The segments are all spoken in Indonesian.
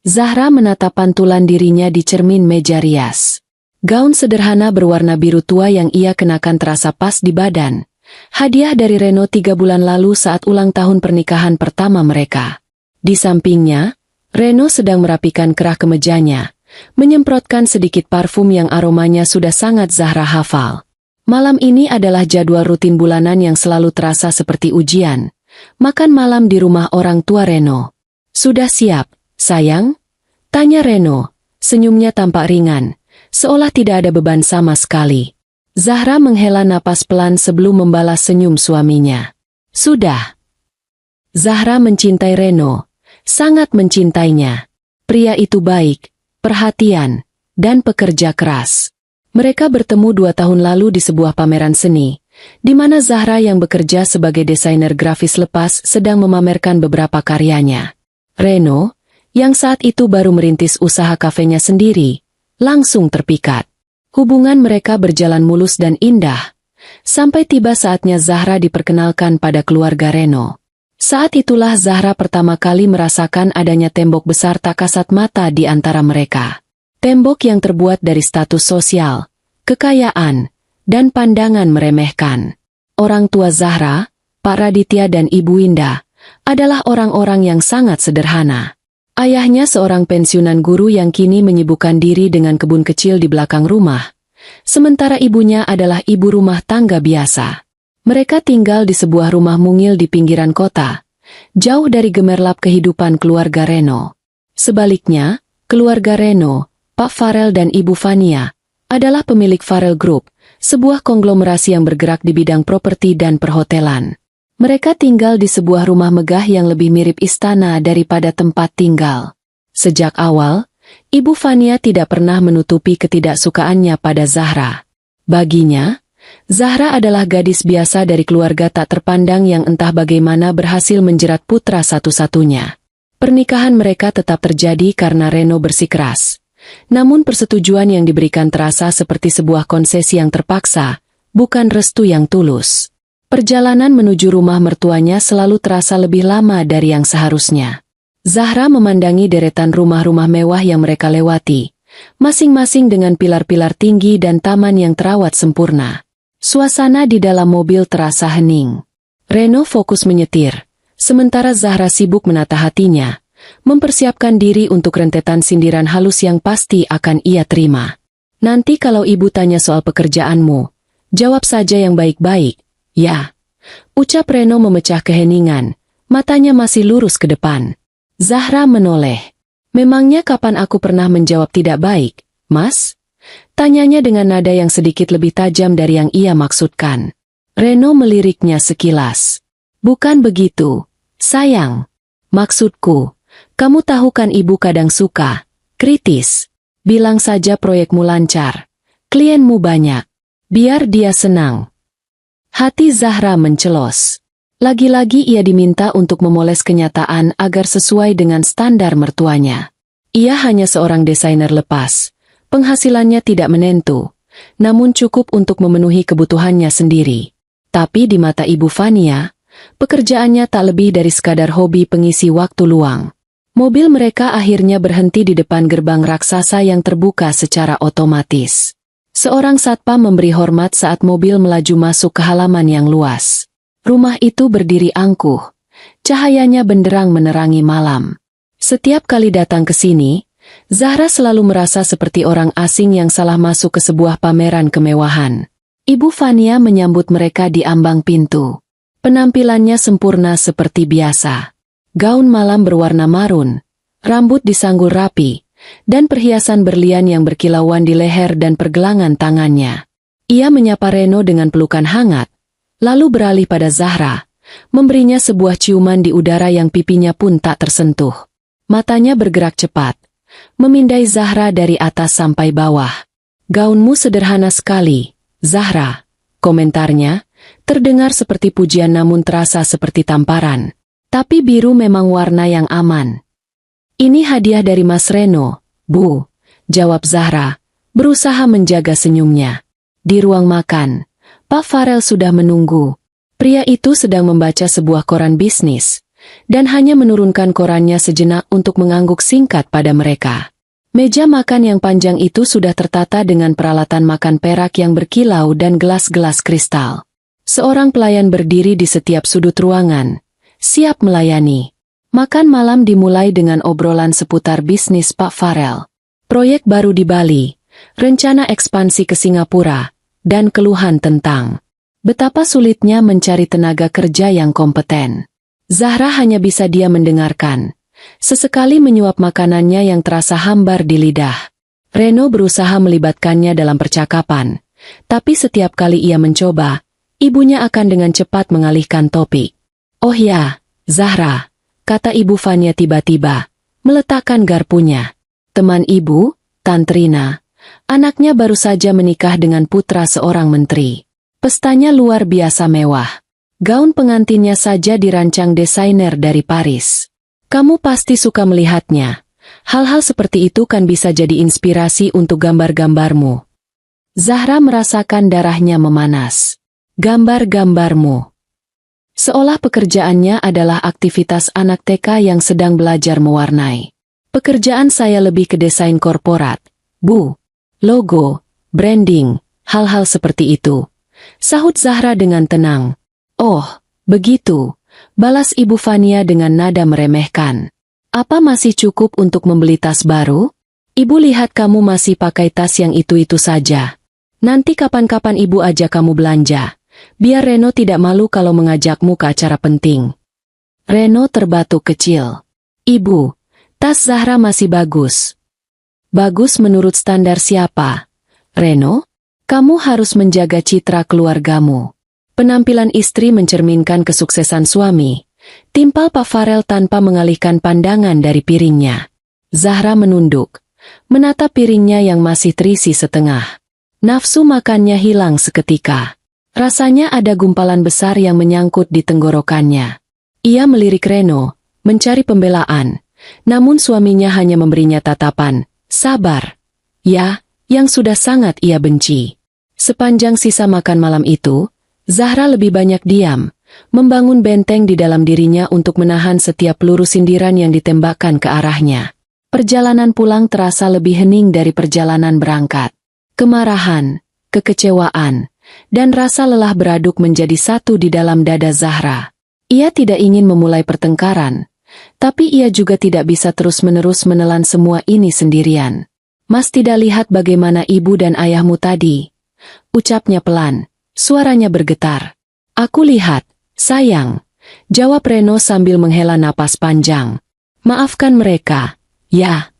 Zahra menatap pantulan dirinya di cermin meja rias. Gaun sederhana berwarna biru tua yang ia kenakan terasa pas di badan. Hadiah dari Reno 3 bulan lalu saat ulang tahun pernikahan pertama mereka. Di sampingnya, Reno sedang merapikan kerah kemejanya, menyemprotkan sedikit parfum yang aromanya sudah sangat Zahra hafal. Malam ini adalah jadwal rutin bulanan yang selalu terasa seperti ujian. Makan malam di rumah orang tua Reno. Sudah siap, sayang? Tanya Reno, senyumnya tampak ringan, seolah tidak ada beban sama sekali. Zahra menghela napas pelan sebelum membalas senyum suaminya. Sudah. Zahra mencintai Reno, sangat mencintainya. Pria itu baik, perhatian, dan pekerja keras. Mereka bertemu 2 tahun lalu di sebuah pameran seni, di mana Zahra yang bekerja sebagai desainer grafis lepas sedang memamerkan beberapa karyanya. Reno, yang saat itu baru merintis usaha kafenya sendiri, langsung terpikat. Hubungan mereka berjalan mulus dan indah, sampai tiba saatnya Zahra diperkenalkan pada keluarga Reno. Saat itulah Zahra pertama kali merasakan adanya tembok besar tak kasat mata di antara mereka. Tembok yang terbuat dari status sosial, kekayaan, dan pandangan meremehkan. Orang tua Zahra, Pak Raditya dan Ibu Indah, adalah orang-orang yang sangat sederhana. Ayahnya seorang pensiunan guru yang kini menyibukkan diri dengan kebun kecil di belakang rumah, sementara ibunya adalah ibu rumah tangga biasa. Mereka tinggal di sebuah rumah mungil di pinggiran kota, jauh dari gemerlap kehidupan keluarga Reno. Sebaliknya, keluarga Reno, Pak Farel dan Ibu Fania, adalah pemilik Farel Group, sebuah konglomerasi yang bergerak di bidang properti dan perhotelan. Mereka tinggal di sebuah rumah megah yang lebih mirip istana daripada tempat tinggal. Sejak awal, Ibu Fania tidak pernah menutupi ketidaksukaannya pada Zahra. Baginya, Zahra adalah gadis biasa dari keluarga tak terpandang yang entah bagaimana berhasil menjerat putra satu-satunya. Pernikahan mereka tetap terjadi karena Reno bersikeras. Namun persetujuan yang diberikan terasa seperti sebuah konsesi yang terpaksa, bukan restu yang tulus. Perjalanan menuju rumah mertuanya selalu terasa lebih lama dari yang seharusnya. Zahra memandangi deretan rumah-rumah mewah yang mereka lewati, masing-masing dengan pilar-pilar tinggi dan taman yang terawat sempurna. Suasana di dalam mobil terasa hening. Reno fokus menyetir, sementara Zahra sibuk menata hatinya, mempersiapkan diri untuk rentetan sindiran halus yang pasti akan ia terima. Nanti kalau ibu tanya soal pekerjaanmu, jawab saja yang baik-baik, ya. Ucap Reno memecah keheningan, matanya masih lurus ke depan. Zahra menoleh. Memangnya kapan aku pernah menjawab tidak baik, Mas? Tanyanya dengan nada yang sedikit lebih tajam dari yang ia maksudkan. Reno meliriknya sekilas. Bukan begitu, sayang. Maksudku, kamu tahu kan ibu kadang suka kritis. Bilang saja proyekmu lancar, klienmu banyak, biar dia senang. Hati Zahra mencelos. Lagi-lagi ia diminta untuk memoles kenyataan agar sesuai dengan standar mertuanya. Ia hanya seorang desainer lepas, penghasilannya tidak menentu, namun cukup untuk memenuhi kebutuhannya sendiri. Tapi di mata Ibu Fania, pekerjaannya tak lebih dari sekadar hobi pengisi waktu luang. Mobil mereka akhirnya berhenti di depan gerbang raksasa yang terbuka secara otomatis. Seorang satpam memberi hormat saat mobil melaju masuk ke halaman yang luas. Rumah itu berdiri angkuh, cahayanya benderang menerangi malam. Setiap kali datang ke sini, Zahra selalu merasa seperti orang asing yang salah masuk ke sebuah pameran kemewahan. Ibu Fania menyambut mereka di ambang pintu. Penampilannya sempurna seperti biasa. Gaun malam berwarna marun, rambut disanggul rapi, dan perhiasan berlian yang berkilauan di leher dan pergelangan tangannya. Ia menyapa Reno dengan pelukan hangat, lalu beralih pada Zahra, memberinya sebuah ciuman di udara yang pipinya pun tak tersentuh. Matanya bergerak cepat, memindai Zahra dari atas sampai bawah. Gaunmu sederhana sekali, Zahra, komentarnya, terdengar seperti pujian namun terasa seperti tamparan. Tapi biru memang warna yang aman. Ini hadiah dari Mas Reno, Bu, jawab Zahra, berusaha menjaga senyumnya. Di ruang makan, Pak Farel sudah menunggu. Pria itu sedang membaca sebuah koran bisnis, dan hanya menurunkan korannya sejenak untuk mengangguk singkat pada mereka. Meja makan yang panjang itu sudah tertata dengan peralatan makan perak yang berkilau dan gelas-gelas kristal. Seorang pelayan berdiri di setiap sudut ruangan, siap melayani. Makan malam dimulai dengan obrolan seputar bisnis Pak Farel, proyek baru di Bali, rencana ekspansi ke Singapura, dan keluhan tentang betapa sulitnya mencari tenaga kerja yang kompeten. Zahra hanya bisa diam mendengarkan, sesekali menyuap makanannya yang terasa hambar di lidah. Reno berusaha melibatkannya dalam percakapan, tapi setiap kali ia mencoba, ibunya akan dengan cepat mengalihkan topik. "Oh ya, Zahra," kata Ibu Fania tiba-tiba, meletakkan garpunya. "Teman ibu, Tantrina, anaknya baru saja menikah dengan putra seorang menteri. Pestanya luar biasa mewah. Gaun pengantinnya saja dirancang desainer dari Paris. Kamu pasti suka melihatnya. Hal-hal seperti itu kan bisa jadi inspirasi untuk gambar-gambarmu." Zahra merasakan darahnya memanas. Gambar-gambarmu. Seolah pekerjaannya adalah aktivitas anak TK yang sedang belajar mewarnai. "Pekerjaan saya lebih ke desain korporat, Bu. Logo, branding, hal-hal seperti itu," sahut Zahra dengan tenang. "Oh, begitu," balas Ibu Fania dengan nada meremehkan. "Apa masih cukup untuk membeli tas baru? Ibu lihat kamu masih pakai tas yang itu-itu saja. Nanti kapan-kapan ibu ajak kamu belanja. Biar Reno tidak malu kalau mengajakmu ke acara penting." Reno terbatuk kecil. "Ibu, tas Zahra masih bagus." "Bagus menurut standar siapa? Reno, kamu harus menjaga citra keluargamu." Penampilan istri mencerminkan kesuksesan suami. Timpal Pak Farel tanpa mengalihkan pandangan dari piringnya. Zahra menunduk, menatap piringnya yang masih terisi setengah. Nafsu makannya hilang seketika. Rasanya ada gumpalan besar yang menyangkut di tenggorokannya. Ia melirik Reno, mencari pembelaan, namun suaminya hanya memberinya tatapan, "Sabar." Ya, yang sudah sangat ia benci. Sepanjang sisa makan malam itu, Zahra lebih banyak diam, membangun benteng di dalam dirinya untuk menahan setiap peluru sindiran yang ditembakkan ke arahnya. Perjalanan pulang terasa lebih hening dari perjalanan berangkat. Kemarahan, kekecewaan, dan rasa lelah beraduk menjadi satu di dalam dada Zahra. Ia tidak ingin memulai pertengkaran, tapi ia juga tidak bisa terus-menerus menelan semua ini sendirian. "Mas tidak lihat bagaimana ibu dan ayahmu tadi?" ucapnya pelan. Suaranya bergetar. "Aku lihat, sayang," jawab Reno sambil menghela napas panjang. "Maafkan mereka, ya."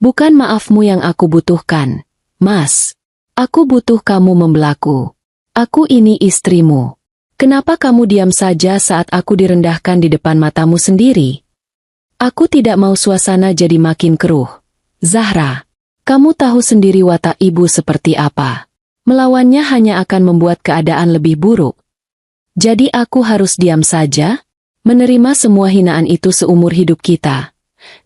"Bukan maafmu yang aku butuhkan, Mas. Aku butuh kamu membelaku. Aku ini istrimu. Kenapa kamu diam saja saat aku direndahkan di depan matamu sendiri?" "Aku tidak mau suasana jadi makin keruh. Zahra, kamu tahu sendiri watak ibu seperti apa. Melawannya hanya akan membuat keadaan lebih buruk. Jadi aku harus diam saja? Menerima semua hinaan itu seumur hidup kita?"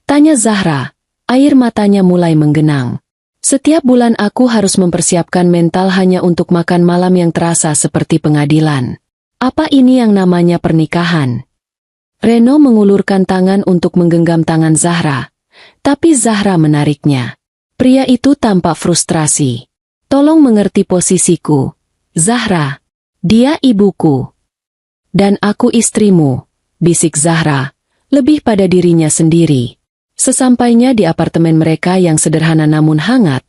tanya Zahra, air matanya mulai menggenang. "Setiap bulan aku harus mempersiapkan mental hanya untuk makan malam yang terasa seperti pengadilan. Apa ini yang namanya pernikahan?" Reno mengulurkan tangan untuk menggenggam tangan Zahra, tapi Zahra menariknya. Pria itu tampak frustrasi. "Tolong mengerti posisiku, Zahra. Dia ibuku. Dan aku istrimu," bisik Zahra, lebih pada dirinya sendiri. Sesampainya di apartemen mereka yang sederhana namun hangat,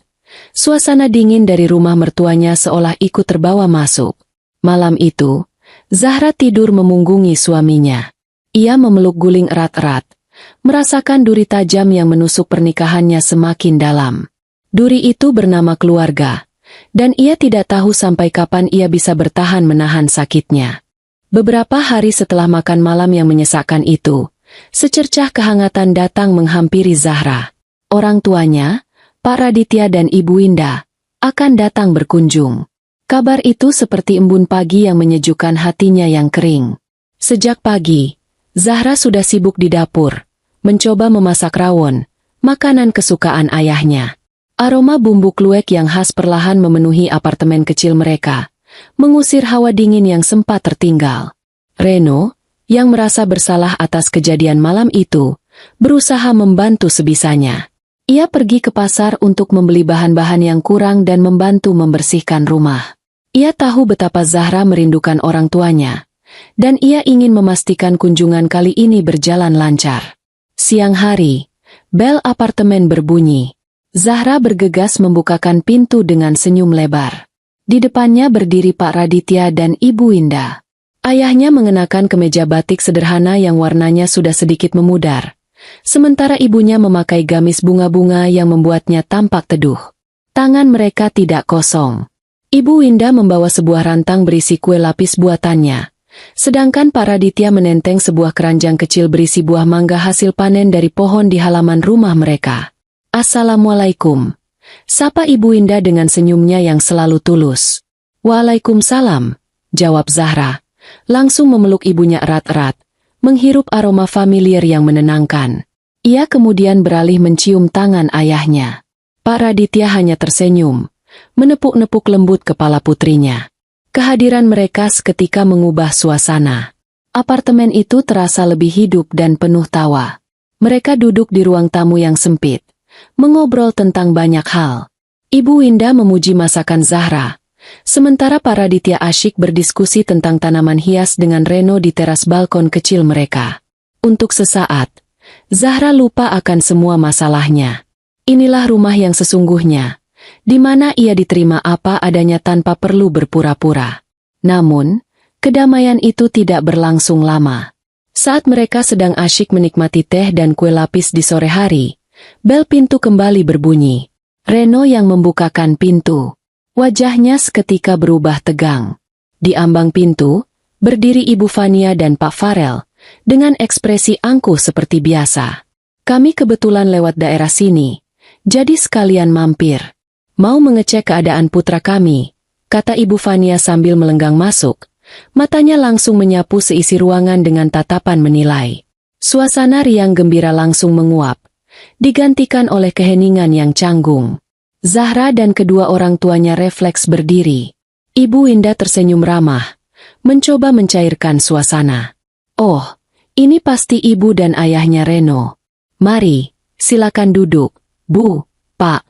suasana dingin dari rumah mertuanya seolah ikut terbawa masuk. Malam itu, Zahra tidur memunggungi suaminya. Ia memeluk guling erat-erat, merasakan duri tajam yang menusuk pernikahannya semakin dalam. Duri itu bernama keluarga. Dan ia tidak tahu sampai kapan ia bisa bertahan menahan sakitnya. Beberapa hari setelah makan malam yang menyesakkan itu, secercah kehangatan datang menghampiri Zahra. Orang tuanya, Pak Raditya dan Ibu Indah, akan datang berkunjung. Kabar itu seperti embun pagi yang menyejukkan hatinya yang kering. Sejak pagi, Zahra sudah sibuk di dapur, mencoba memasak rawon, makanan kesukaan ayahnya. Aroma bumbu kluwek yang khas perlahan memenuhi apartemen kecil mereka, mengusir hawa dingin yang sempat tertinggal. "Reno, yang merasa bersalah atas kejadian malam itu, berusaha membantu sebisanya. Ia pergi ke pasar untuk membeli bahan-bahan yang kurang dan membantu membersihkan rumah. Ia tahu betapa Zahra merindukan orang tuanya, dan ia ingin memastikan kunjungan kali ini berjalan lancar. Siang hari, bel apartemen berbunyi. Zahra bergegas membukakan pintu dengan senyum lebar. Di depannya berdiri Pak Raditya dan Ibu Indah. Ayahnya mengenakan kemeja batik sederhana yang warnanya sudah sedikit memudar, sementara ibunya memakai gamis bunga-bunga yang membuatnya tampak teduh. Tangan mereka tidak kosong. Ibu Indah membawa sebuah rantang berisi kue lapis buatannya, sedangkan Pak Raditya menenteng sebuah keranjang kecil berisi buah mangga hasil panen dari pohon di halaman rumah mereka. "Assalamualaikum," sapa Ibu Indah dengan senyumnya yang selalu tulus. "Waalaikumsalam," jawab Zahra, langsung memeluk ibunya erat-erat, menghirup aroma familiar yang menenangkan. Ia kemudian beralih mencium tangan ayahnya. Pak Raditya hanya tersenyum, menepuk-nepuk lembut kepala putrinya. Kehadiran mereka seketika mengubah suasana. Apartemen itu terasa lebih hidup dan penuh tawa. Mereka duduk di ruang tamu yang sempit, mengobrol tentang banyak hal. Ibu Indah memuji masakan Zahra, sementara Pak Raditya asyik berdiskusi tentang tanaman hias dengan Reno di teras balkon kecil mereka. Untuk sesaat, Zahra lupa akan semua masalahnya. Inilah rumah yang sesungguhnya, di mana ia diterima apa adanya tanpa perlu berpura-pura. Namun, kedamaian itu tidak berlangsung lama. Saat mereka sedang asyik menikmati teh dan kue lapis di sore hari, bel pintu kembali berbunyi. Reno yang membukakan pintu. Wajahnya seketika berubah tegang. Di ambang pintu, berdiri Ibu Fania dan Pak Farel, dengan ekspresi angkuh seperti biasa. "Kami kebetulan lewat daerah sini, jadi sekalian mampir. Mau mengecek keadaan putra kami," kata Ibu Fania sambil melenggang masuk. Matanya langsung menyapu seisi ruangan dengan tatapan menilai. Suasana riang gembira langsung menguap, digantikan oleh keheningan yang canggung. Zahra dan kedua orang tuanya refleks berdiri. Ibu Indah tersenyum ramah, mencoba mencairkan suasana. "Oh, ini pasti ibu dan ayahnya Reno. Mari, silakan duduk, Bu, Pak,"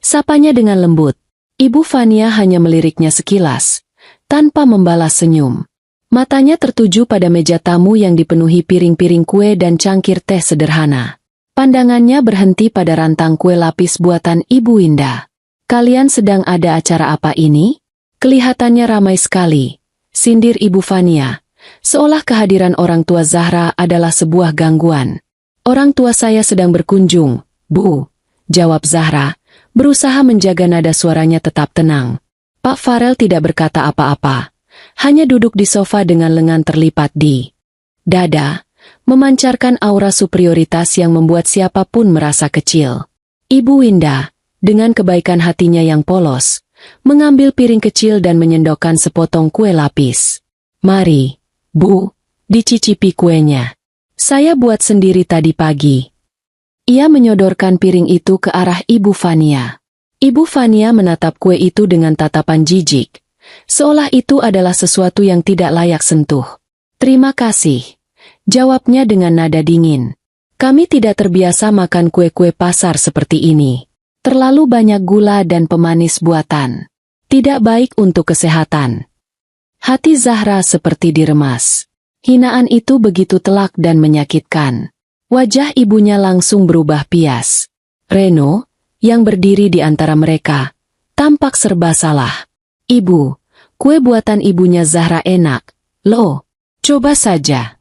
sapanya dengan lembut. Ibu Fania hanya meliriknya sekilas, tanpa membalas senyum. Matanya tertuju pada meja tamu yang dipenuhi piring-piring kue dan cangkir teh sederhana. Pandangannya berhenti pada rantang kue lapis buatan Ibu Indah. "Kalian sedang ada acara apa ini? Kelihatannya ramai sekali," sindir Ibu Fania, seolah kehadiran orang tua Zahra adalah sebuah gangguan. "Orang tua saya sedang berkunjung, Bu," jawab Zahra, berusaha menjaga nada suaranya tetap tenang. Pak Farel tidak berkata apa-apa, hanya duduk di sofa dengan lengan terlipat di dada, memancarkan aura superioritas yang membuat siapapun merasa kecil. Ibu Indah, dengan kebaikan hatinya yang polos, mengambil piring kecil dan menyendokkan sepotong kue lapis. "Mari, Bu, dicicipi kuenya. Saya buat sendiri tadi pagi." Ia menyodorkan piring itu ke arah Ibu Fania. Ibu Fania menatap kue itu dengan tatapan jijik, seolah itu adalah sesuatu yang tidak layak sentuh. "Terima kasih," jawabnya dengan nada dingin. "Kami tidak terbiasa makan kue-kue pasar seperti ini. Terlalu banyak gula dan pemanis buatan. Tidak baik untuk kesehatan." Hati Zahra seperti diremas. Hinaan itu begitu telak dan menyakitkan. Wajah ibunya langsung berubah pias. Reno, yang berdiri di antara mereka, tampak serba salah. "Ibu, kue buatan ibunya Zahra enak, loh. Coba saja."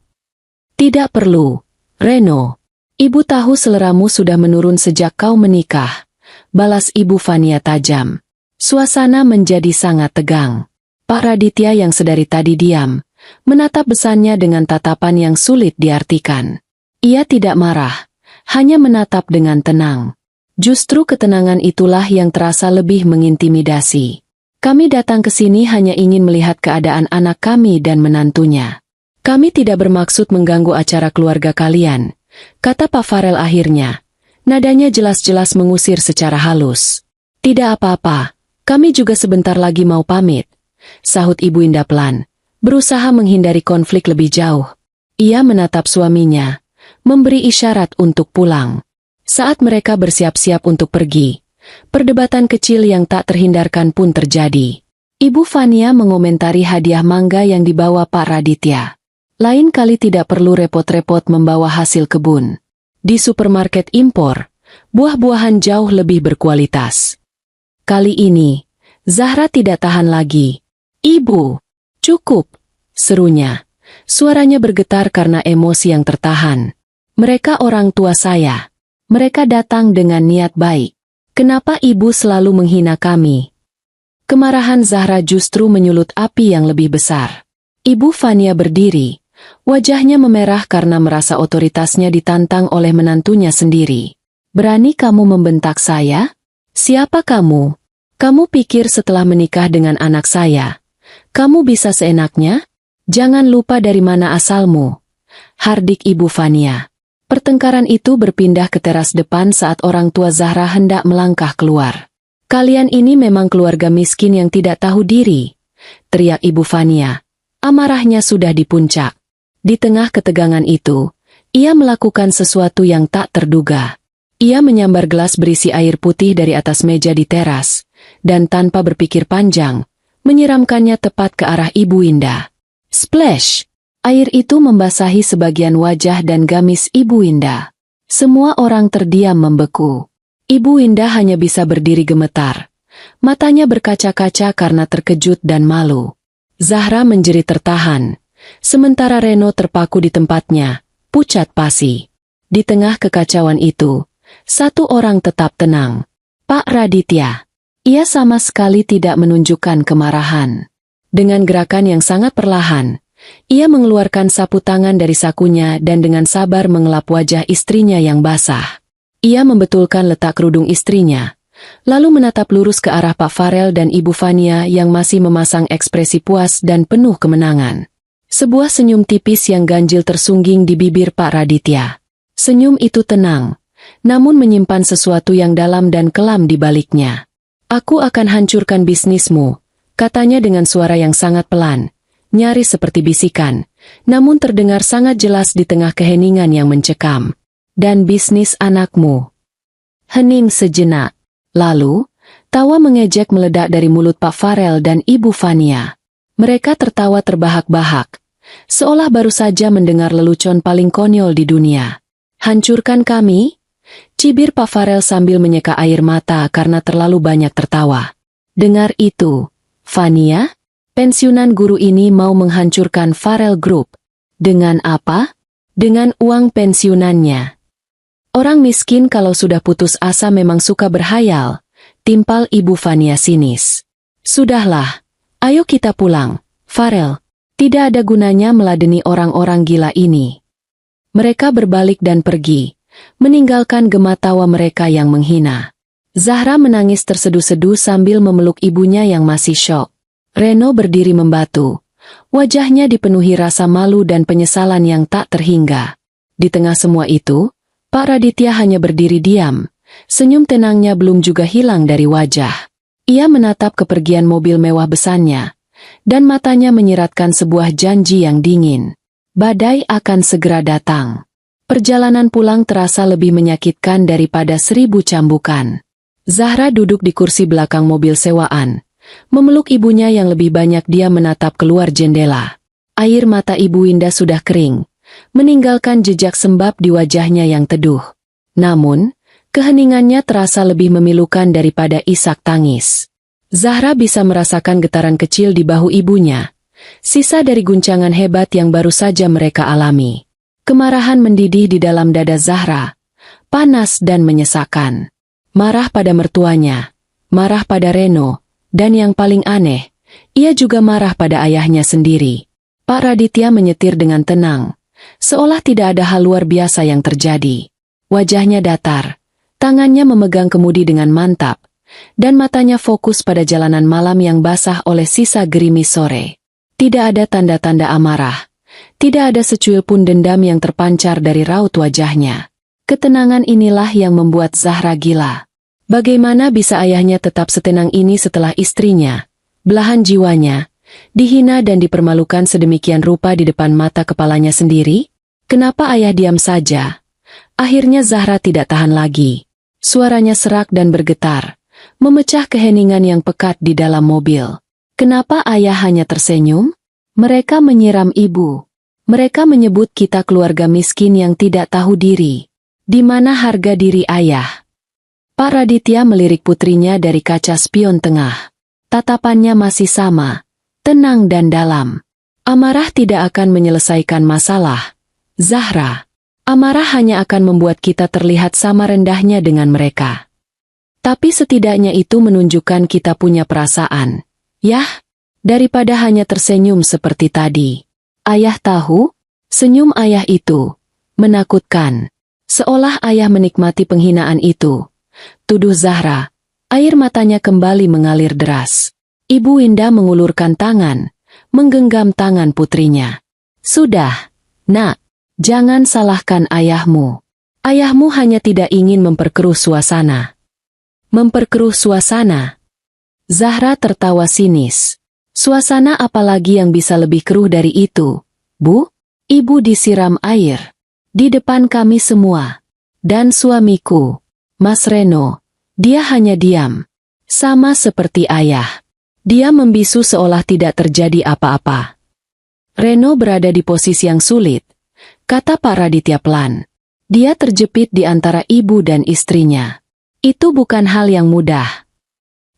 "Tidak perlu, Reno. Ibu tahu seleramu sudah menurun sejak kau menikah," balas Ibu Fania tajam. Suasana menjadi sangat tegang. Pak Raditya yang sedari tadi diam, menatap besannya dengan tatapan yang sulit diartikan. Ia tidak marah, hanya menatap dengan tenang. Justru ketenangan itulah yang terasa lebih mengintimidasi. "Kami datang ke sini hanya ingin melihat keadaan anak kami dan menantunya. Kami tidak bermaksud mengganggu acara keluarga kalian," kata Pak Farel akhirnya. Nadanya jelas-jelas mengusir secara halus. "Tidak apa-apa, kami juga sebentar lagi mau pamit," sahut Ibu Indah pelan, berusaha menghindari konflik lebih jauh. Ia menatap suaminya, memberi isyarat untuk pulang. Saat mereka bersiap-siap untuk pergi, perdebatan kecil yang tak terhindarkan pun terjadi. Ibu Fania mengomentari hadiah mangga yang dibawa Pak Raditya. Lain kali tidak perlu repot-repot membawa hasil kebun. Di supermarket impor, buah-buahan jauh lebih berkualitas. Kali ini, Zahra tidak tahan lagi. "Ibu, cukup," serunya. Suaranya bergetar karena emosi yang tertahan. "Mereka orang tua saya. Mereka datang dengan niat baik. Kenapa ibu selalu menghina kami?" Kemarahan Zahra justru menyulut api yang lebih besar. Ibu Fania berdiri. Wajahnya memerah karena merasa otoritasnya ditantang oleh menantunya sendiri. "Berani kamu membentak saya? Siapa kamu? Kamu pikir setelah menikah dengan anak saya, kamu bisa seenaknya? Jangan lupa dari mana asalmu," hardik Ibu Fania. Pertengkaran itu berpindah ke teras depan saat orang tua Zahra hendak melangkah keluar. "Kalian ini memang keluarga miskin yang tidak tahu diri," teriak Ibu Fania. Amarahnya sudah di puncak. Di tengah ketegangan itu, ia melakukan sesuatu yang tak terduga. Ia menyambar gelas berisi air putih dari atas meja di teras, dan tanpa berpikir panjang, menyiramkannya tepat ke arah Ibu Indah. Splash! Air itu membasahi sebagian wajah dan gamis Ibu Indah. Semua orang terdiam membeku. Ibu Indah hanya bisa berdiri gemetar. Matanya berkaca-kaca karena terkejut dan malu. Zahra menjerit tertahan, sementara Reno terpaku di tempatnya, pucat pasi. Di tengah kekacauan itu, satu orang tetap tenang. Pak Raditya. Ia sama sekali tidak menunjukkan kemarahan. Dengan gerakan yang sangat perlahan, ia mengeluarkan sapu tangan dari sakunya dan dengan sabar mengelap wajah istrinya yang basah. Ia membetulkan letak kerudung istrinya, lalu menatap lurus ke arah Pak Farel dan Ibu Fania yang masih memasang ekspresi puas dan penuh kemenangan. Sebuah senyum tipis yang ganjil tersungging di bibir Pak Raditya. Senyum itu tenang, namun menyimpan sesuatu yang dalam dan kelam di baliknya. "Aku akan hancurkan bisnismu," katanya dengan suara yang sangat pelan, nyaris seperti bisikan, namun terdengar sangat jelas di tengah keheningan yang mencekam. "Dan bisnis anakmu." Hening sejenak. Lalu, tawa mengejek meledak dari mulut Pak Farel dan Ibu Fania. Mereka tertawa terbahak-bahak, seolah baru saja mendengar lelucon paling konyol di dunia. "Hancurkan kami?" cibir Pak Farel sambil menyeka air mata karena terlalu banyak tertawa. "Dengar itu, Fania? Pensiunan guru ini mau menghancurkan Farel Group. Dengan apa? Dengan uang pensiunannya." "Orang miskin kalau sudah putus asa memang suka berhayal," timpal Ibu Fania sinis. "Sudahlah, ayo kita pulang, Farel. Tidak ada gunanya meladeni orang-orang gila ini." Mereka berbalik dan pergi, meninggalkan gema tawa mereka yang menghina. Zahra menangis terseduh-seduh sambil memeluk ibunya yang masih syok. Reno berdiri membatu. Wajahnya dipenuhi rasa malu dan penyesalan yang tak terhingga. Di tengah semua itu, Pak Raditya hanya berdiri diam. Senyum tenangnya belum juga hilang dari wajah. Ia menatap kepergian mobil mewah besannya, dan matanya menyiratkan sebuah janji yang dingin. Badai akan segera datang. Perjalanan pulang terasa lebih menyakitkan daripada 1000 cambukan. Zahra duduk di kursi belakang mobil sewaan. Memeluk ibunya yang lebih banyak dia menatap keluar jendela. Air mata Ibu Indah sudah kering, meninggalkan jejak sembab di wajahnya yang teduh. Namun, keheningannya terasa lebih memilukan daripada isak tangis. Zahra bisa merasakan getaran kecil di bahu ibunya, sisa dari guncangan hebat yang baru saja mereka alami. Kemarahan mendidih di dalam dada Zahra, panas dan menyesakan. Marah pada mertuanya, marah pada Reno, dan yang paling aneh, ia juga marah pada ayahnya sendiri. Pak Raditya menyetir dengan tenang, seolah tidak ada hal luar biasa yang terjadi. Wajahnya datar, tangannya memegang kemudi dengan mantap, dan matanya fokus pada jalanan malam yang basah oleh sisa gerimis sore. Tidak ada tanda-tanda amarah. Tidak ada secuil pun dendam yang terpancar dari raut wajahnya. Ketenangan inilah yang membuat Zahra gila. Bagaimana bisa ayahnya tetap setenang ini setelah istrinya, belahan jiwanya, dihina dan dipermalukan sedemikian rupa di depan mata kepalanya sendiri? Kenapa ayah diam saja? Akhirnya Zahra tidak tahan lagi. Suaranya serak dan bergetar, memecah keheningan yang pekat di dalam mobil. Kenapa ayah hanya tersenyum? Mereka menyiram ibu. Mereka menyebut kita keluarga miskin yang tidak tahu diri. Di mana harga diri ayah? Pak Raditya melirik putrinya dari kaca spion tengah. Tatapannya masih sama, tenang dan dalam. Amarah tidak akan menyelesaikan masalah, Zahra. Amarah hanya akan membuat kita terlihat sama rendahnya dengan mereka. Tapi setidaknya itu menunjukkan kita punya perasaan. Yah, daripada hanya tersenyum seperti tadi. Ayah tahu, senyum ayah itu menakutkan. Seolah ayah menikmati penghinaan itu. Tuduh Zahra. Air matanya kembali mengalir deras. Ibu Winda mengulurkan tangan, menggenggam tangan putrinya. Sudah, nak, jangan salahkan ayahmu. Ayahmu hanya tidak ingin memperkeruh suasana. Memperkeruh suasana? Zahra tertawa sinis. Suasana apalagi yang bisa lebih keruh dari itu, Bu? Ibu disiram air. Di depan kami semua. Dan suamiku, Mas Reno, dia hanya diam. Sama seperti ayah. Dia membisu seolah tidak terjadi apa-apa. Reno berada di posisi yang sulit, kata Pak Raditya pelan. Dia terjepit di antara ibu dan istrinya. Itu bukan hal yang mudah.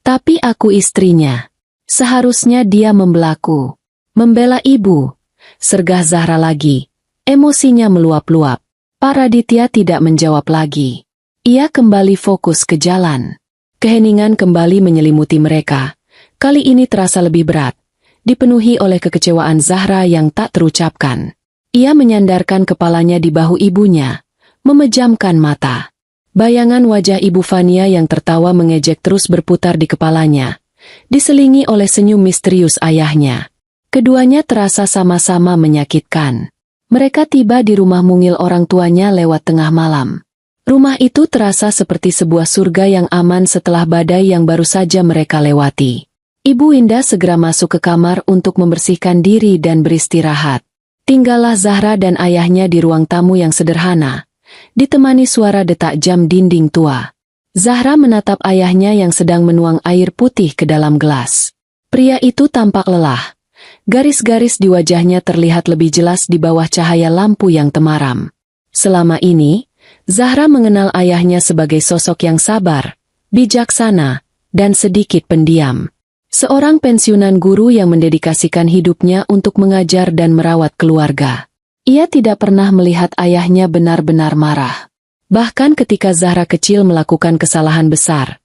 Tapi aku istrinya. Seharusnya dia membelaku. Membela ibu. Sergah Zahra lagi. Emosinya meluap-luap. Pak Raditya tidak menjawab lagi. Ia kembali fokus ke jalan. Keheningan kembali menyelimuti mereka. Kali ini terasa lebih berat. Dipenuhi oleh kekecewaan Zahra yang tak terucapkan. Ia menyandarkan kepalanya di bahu ibunya. Memejamkan mata. Bayangan wajah Ibu Fania yang tertawa mengejek terus berputar di kepalanya. Diselingi oleh senyum misterius ayahnya. Keduanya terasa sama-sama menyakitkan. Mereka tiba di rumah mungil orang tuanya lewat tengah malam. Rumah itu terasa seperti sebuah surga yang aman setelah badai yang baru saja mereka lewati. Ibu Winda segera masuk ke kamar untuk membersihkan diri dan beristirahat. Tinggallah Zahra dan ayahnya di ruang tamu yang sederhana, ditemani suara detak jam dinding tua. Zahra menatap ayahnya yang sedang menuang air putih ke dalam gelas. Pria itu tampak lelah. Garis-garis di wajahnya terlihat lebih jelas di bawah cahaya lampu yang temaram. Selama ini, Zahra mengenal ayahnya sebagai sosok yang sabar, bijaksana, dan sedikit pendiam. Seorang pensiunan guru yang mendedikasikan hidupnya untuk mengajar dan merawat keluarga. Ia tidak pernah melihat ayahnya benar-benar marah. Bahkan ketika Zahra kecil melakukan kesalahan besar,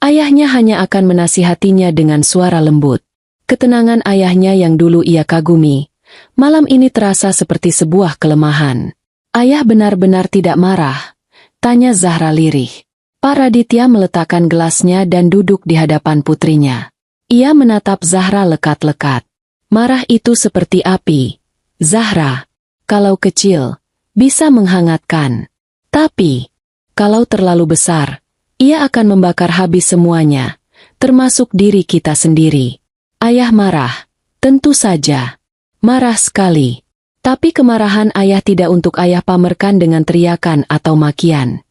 ayahnya hanya akan menasihatinya dengan suara lembut. Ketenangan ayahnya yang dulu ia kagumi, malam ini terasa seperti sebuah kelemahan. Ayah benar-benar tidak marah? Tanya Zahra lirih. Pak Raditya meletakkan gelasnya dan duduk di hadapan putrinya. Ia menatap Zahra lekat-lekat. Marah itu seperti api. Zahra, kalau kecil, bisa menghangatkan. Tapi, kalau terlalu besar, ia akan membakar habis semuanya, termasuk diri kita sendiri. Ayah marah, tentu saja. Marah sekali. Tapi kemarahan ayah tidak untuk ayah pamerkan dengan teriakan atau makian.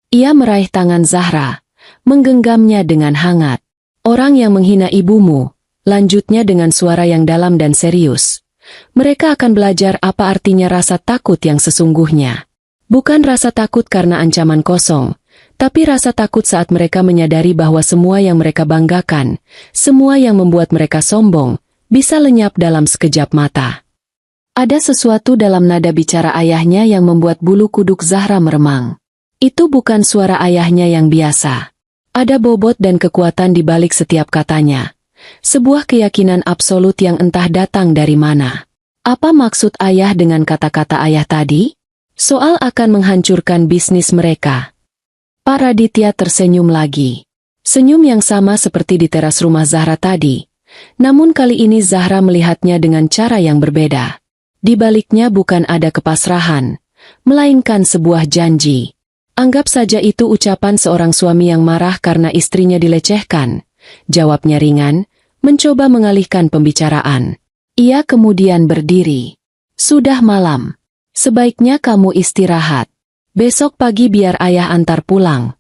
Ia meraih tangan Zahra, menggenggamnya dengan hangat. Orang yang menghina ibumu, lanjutnya dengan suara yang dalam dan serius. Mereka akan belajar apa artinya rasa takut yang sesungguhnya. Bukan rasa takut karena ancaman kosong, tapi rasa takut saat mereka menyadari bahwa semua yang mereka banggakan, semua yang membuat mereka sombong, bisa lenyap dalam sekejap mata. Ada sesuatu dalam nada bicara ayahnya yang membuat bulu kuduk Zahra meremang. Itu bukan suara ayahnya yang biasa. Ada bobot dan kekuatan di balik setiap katanya. Sebuah keyakinan absolut yang entah datang dari mana. Apa maksud ayah dengan kata-kata ayah tadi? Soal akan menghancurkan bisnis mereka. Pak Raditya tersenyum lagi. Senyum yang sama seperti di teras rumah Zahra tadi. Namun kali ini Zahra melihatnya dengan cara yang berbeda. Di baliknya bukan ada kepasrahan, melainkan sebuah janji. Anggap saja itu ucapan seorang suami yang marah karena istrinya dilecehkan. Jawabnya ringan, mencoba mengalihkan pembicaraan. Ia kemudian berdiri. Sudah malam. Sebaiknya kamu istirahat. Besok pagi biar ayah antar pulang.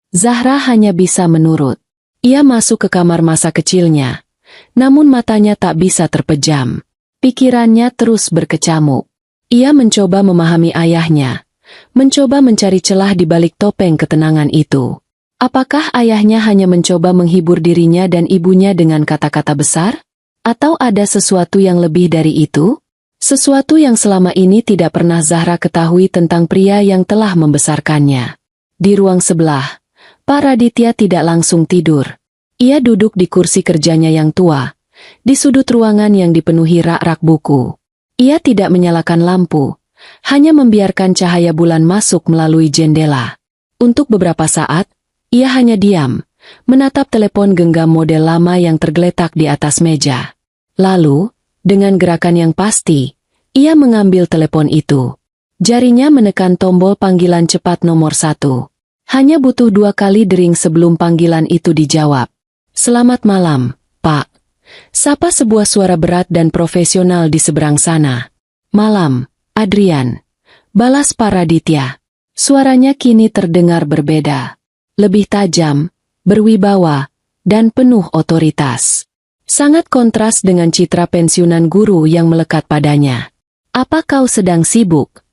Zahra hanya bisa menurut. Ia masuk ke kamar masa kecilnya. Namun matanya tak bisa terpejam. Pikirannya terus berkecamuk. Ia mencoba memahami ayahnya. Mencoba mencari celah di balik topeng ketenangan itu. Apakah ayahnya hanya mencoba menghibur dirinya dan ibunya dengan kata-kata besar? Atau ada sesuatu yang lebih dari itu? Sesuatu yang selama ini tidak pernah Zahra ketahui tentang pria yang telah membesarkannya. Di ruang sebelah, Pak Raditya tidak langsung tidur. Ia duduk di kursi kerjanya yang tua, di sudut ruangan yang dipenuhi rak-rak buku. Ia tidak menyalakan lampu, hanya membiarkan cahaya bulan masuk melalui jendela. Untuk beberapa saat, ia hanya diam, menatap telepon genggam model lama yang tergeletak di atas meja. Lalu, dengan gerakan yang pasti, ia mengambil telepon itu. Jarinya menekan tombol panggilan cepat nomor 1. Hanya butuh 2 kali dering sebelum panggilan itu dijawab. "Selamat malam, Pak." Sapa sebuah suara berat dan profesional di seberang sana. "Malam, Adrian." Balas Pak Raditya. Suaranya kini terdengar berbeda. Lebih tajam, berwibawa, dan penuh otoritas. Sangat kontras dengan citra pensiunan guru yang melekat padanya. "Apa kau sedang sibuk?"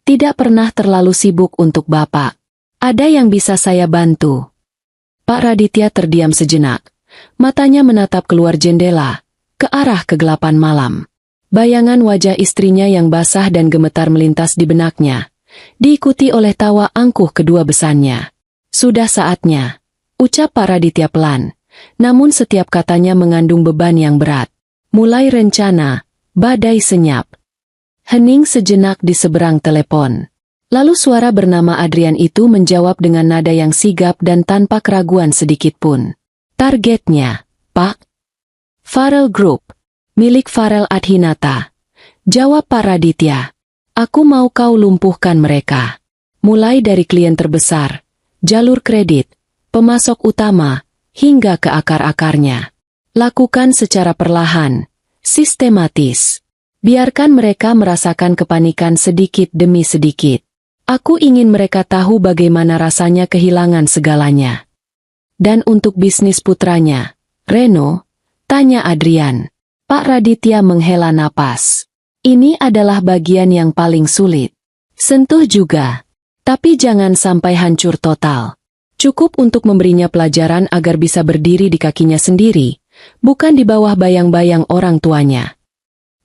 "Tidak pernah terlalu sibuk untuk Bapak. Ada yang bisa saya bantu?" Pak Raditya terdiam sejenak. Matanya menatap keluar jendela, ke arah kegelapan malam. Bayangan wajah istrinya yang basah dan gemetar melintas di benaknya, diikuti oleh tawa angkuh kedua besannya. "Sudah saatnya," ucap Pak Raditya pelan. Namun setiap katanya mengandung beban yang berat. "Mulai rencana, badai senyap." Hening sejenak di seberang telepon. Lalu suara bernama Adrian itu menjawab dengan nada yang sigap dan tanpa keraguan sedikit pun. "Targetnya, Pak?" "Farel Group, milik Farel Adhinata," jawab Pak Raditya. "Aku mau kau lumpuhkan mereka. Mulai dari klien terbesar, jalur kredit, pemasok utama, hingga ke akar-akarnya. Lakukan secara perlahan, sistematis. Biarkan mereka merasakan kepanikan sedikit demi sedikit. Aku ingin mereka tahu bagaimana rasanya kehilangan segalanya." "Dan untuk bisnis putranya, Reno?" tanya Adrian. Pak Raditya menghela napas. "Ini adalah bagian yang paling sulit. Sentuh juga. Tapi jangan sampai hancur total. Cukup untuk memberinya pelajaran agar bisa berdiri di kakinya sendiri, bukan di bawah bayang-bayang orang tuanya."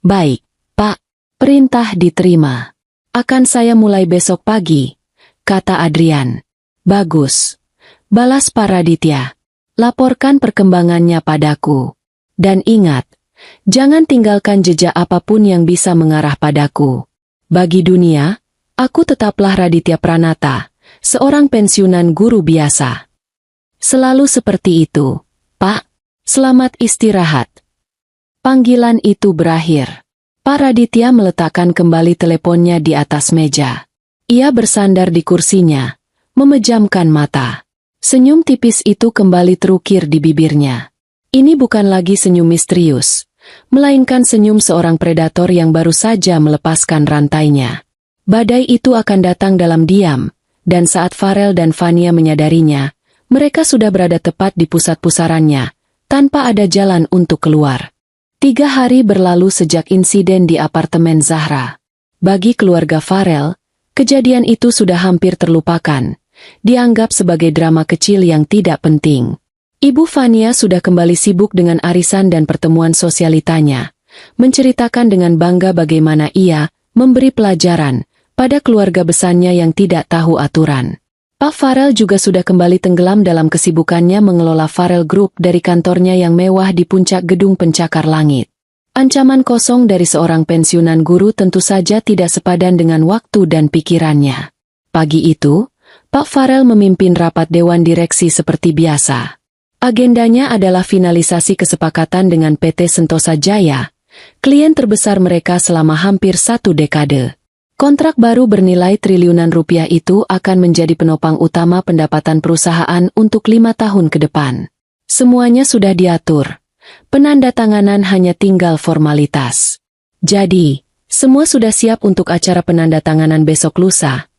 "Baik, Pak. Perintah diterima. Akan saya mulai besok pagi," kata Adrian. "Bagus," balas Pak Raditya. "Laporkan perkembangannya padaku. Dan ingat, jangan tinggalkan jejak apapun yang bisa mengarah padaku. Bagi dunia, aku tetaplah Raditya Pranata, seorang pensiunan guru biasa." "Selalu seperti itu, Pak. Selamat istirahat." Panggilan itu berakhir. Pak Raditya meletakkan kembali teleponnya di atas meja. Ia bersandar di kursinya, memejamkan mata. Senyum tipis itu kembali terukir di bibirnya. Ini bukan lagi senyum misterius, melainkan senyum seorang predator yang baru saja melepaskan rantainya. Badai itu akan datang dalam diam, dan saat Farel dan Fania menyadarinya, mereka sudah berada tepat di pusat pusarannya, tanpa ada jalan untuk keluar. 3 hari berlalu sejak insiden di apartemen Zahra. Bagi keluarga Farel, kejadian itu sudah hampir terlupakan, dianggap sebagai drama kecil yang tidak penting. Ibu Fania sudah kembali sibuk dengan arisan dan pertemuan sosialitanya, menceritakan dengan bangga bagaimana ia memberi pelajaran pada keluarga besarnya yang tidak tahu aturan. Pak Farel juga sudah kembali tenggelam dalam kesibukannya mengelola Farel Group dari kantornya yang mewah di puncak gedung pencakar langit. Ancaman kosong dari seorang pensiunan guru tentu saja tidak sepadan dengan waktu dan pikirannya. Pagi itu, Pak Farel memimpin rapat dewan direksi seperti biasa. Agendanya adalah finalisasi kesepakatan dengan PT Sentosa Jaya, klien terbesar mereka selama hampir 1 dekade. Kontrak baru bernilai triliunan rupiah itu akan menjadi penopang utama pendapatan perusahaan untuk 5 tahun ke depan. Semuanya sudah diatur, penandatanganan hanya tinggal formalitas. Jadi, semua sudah siap untuk acara penandatanganan besok lusa?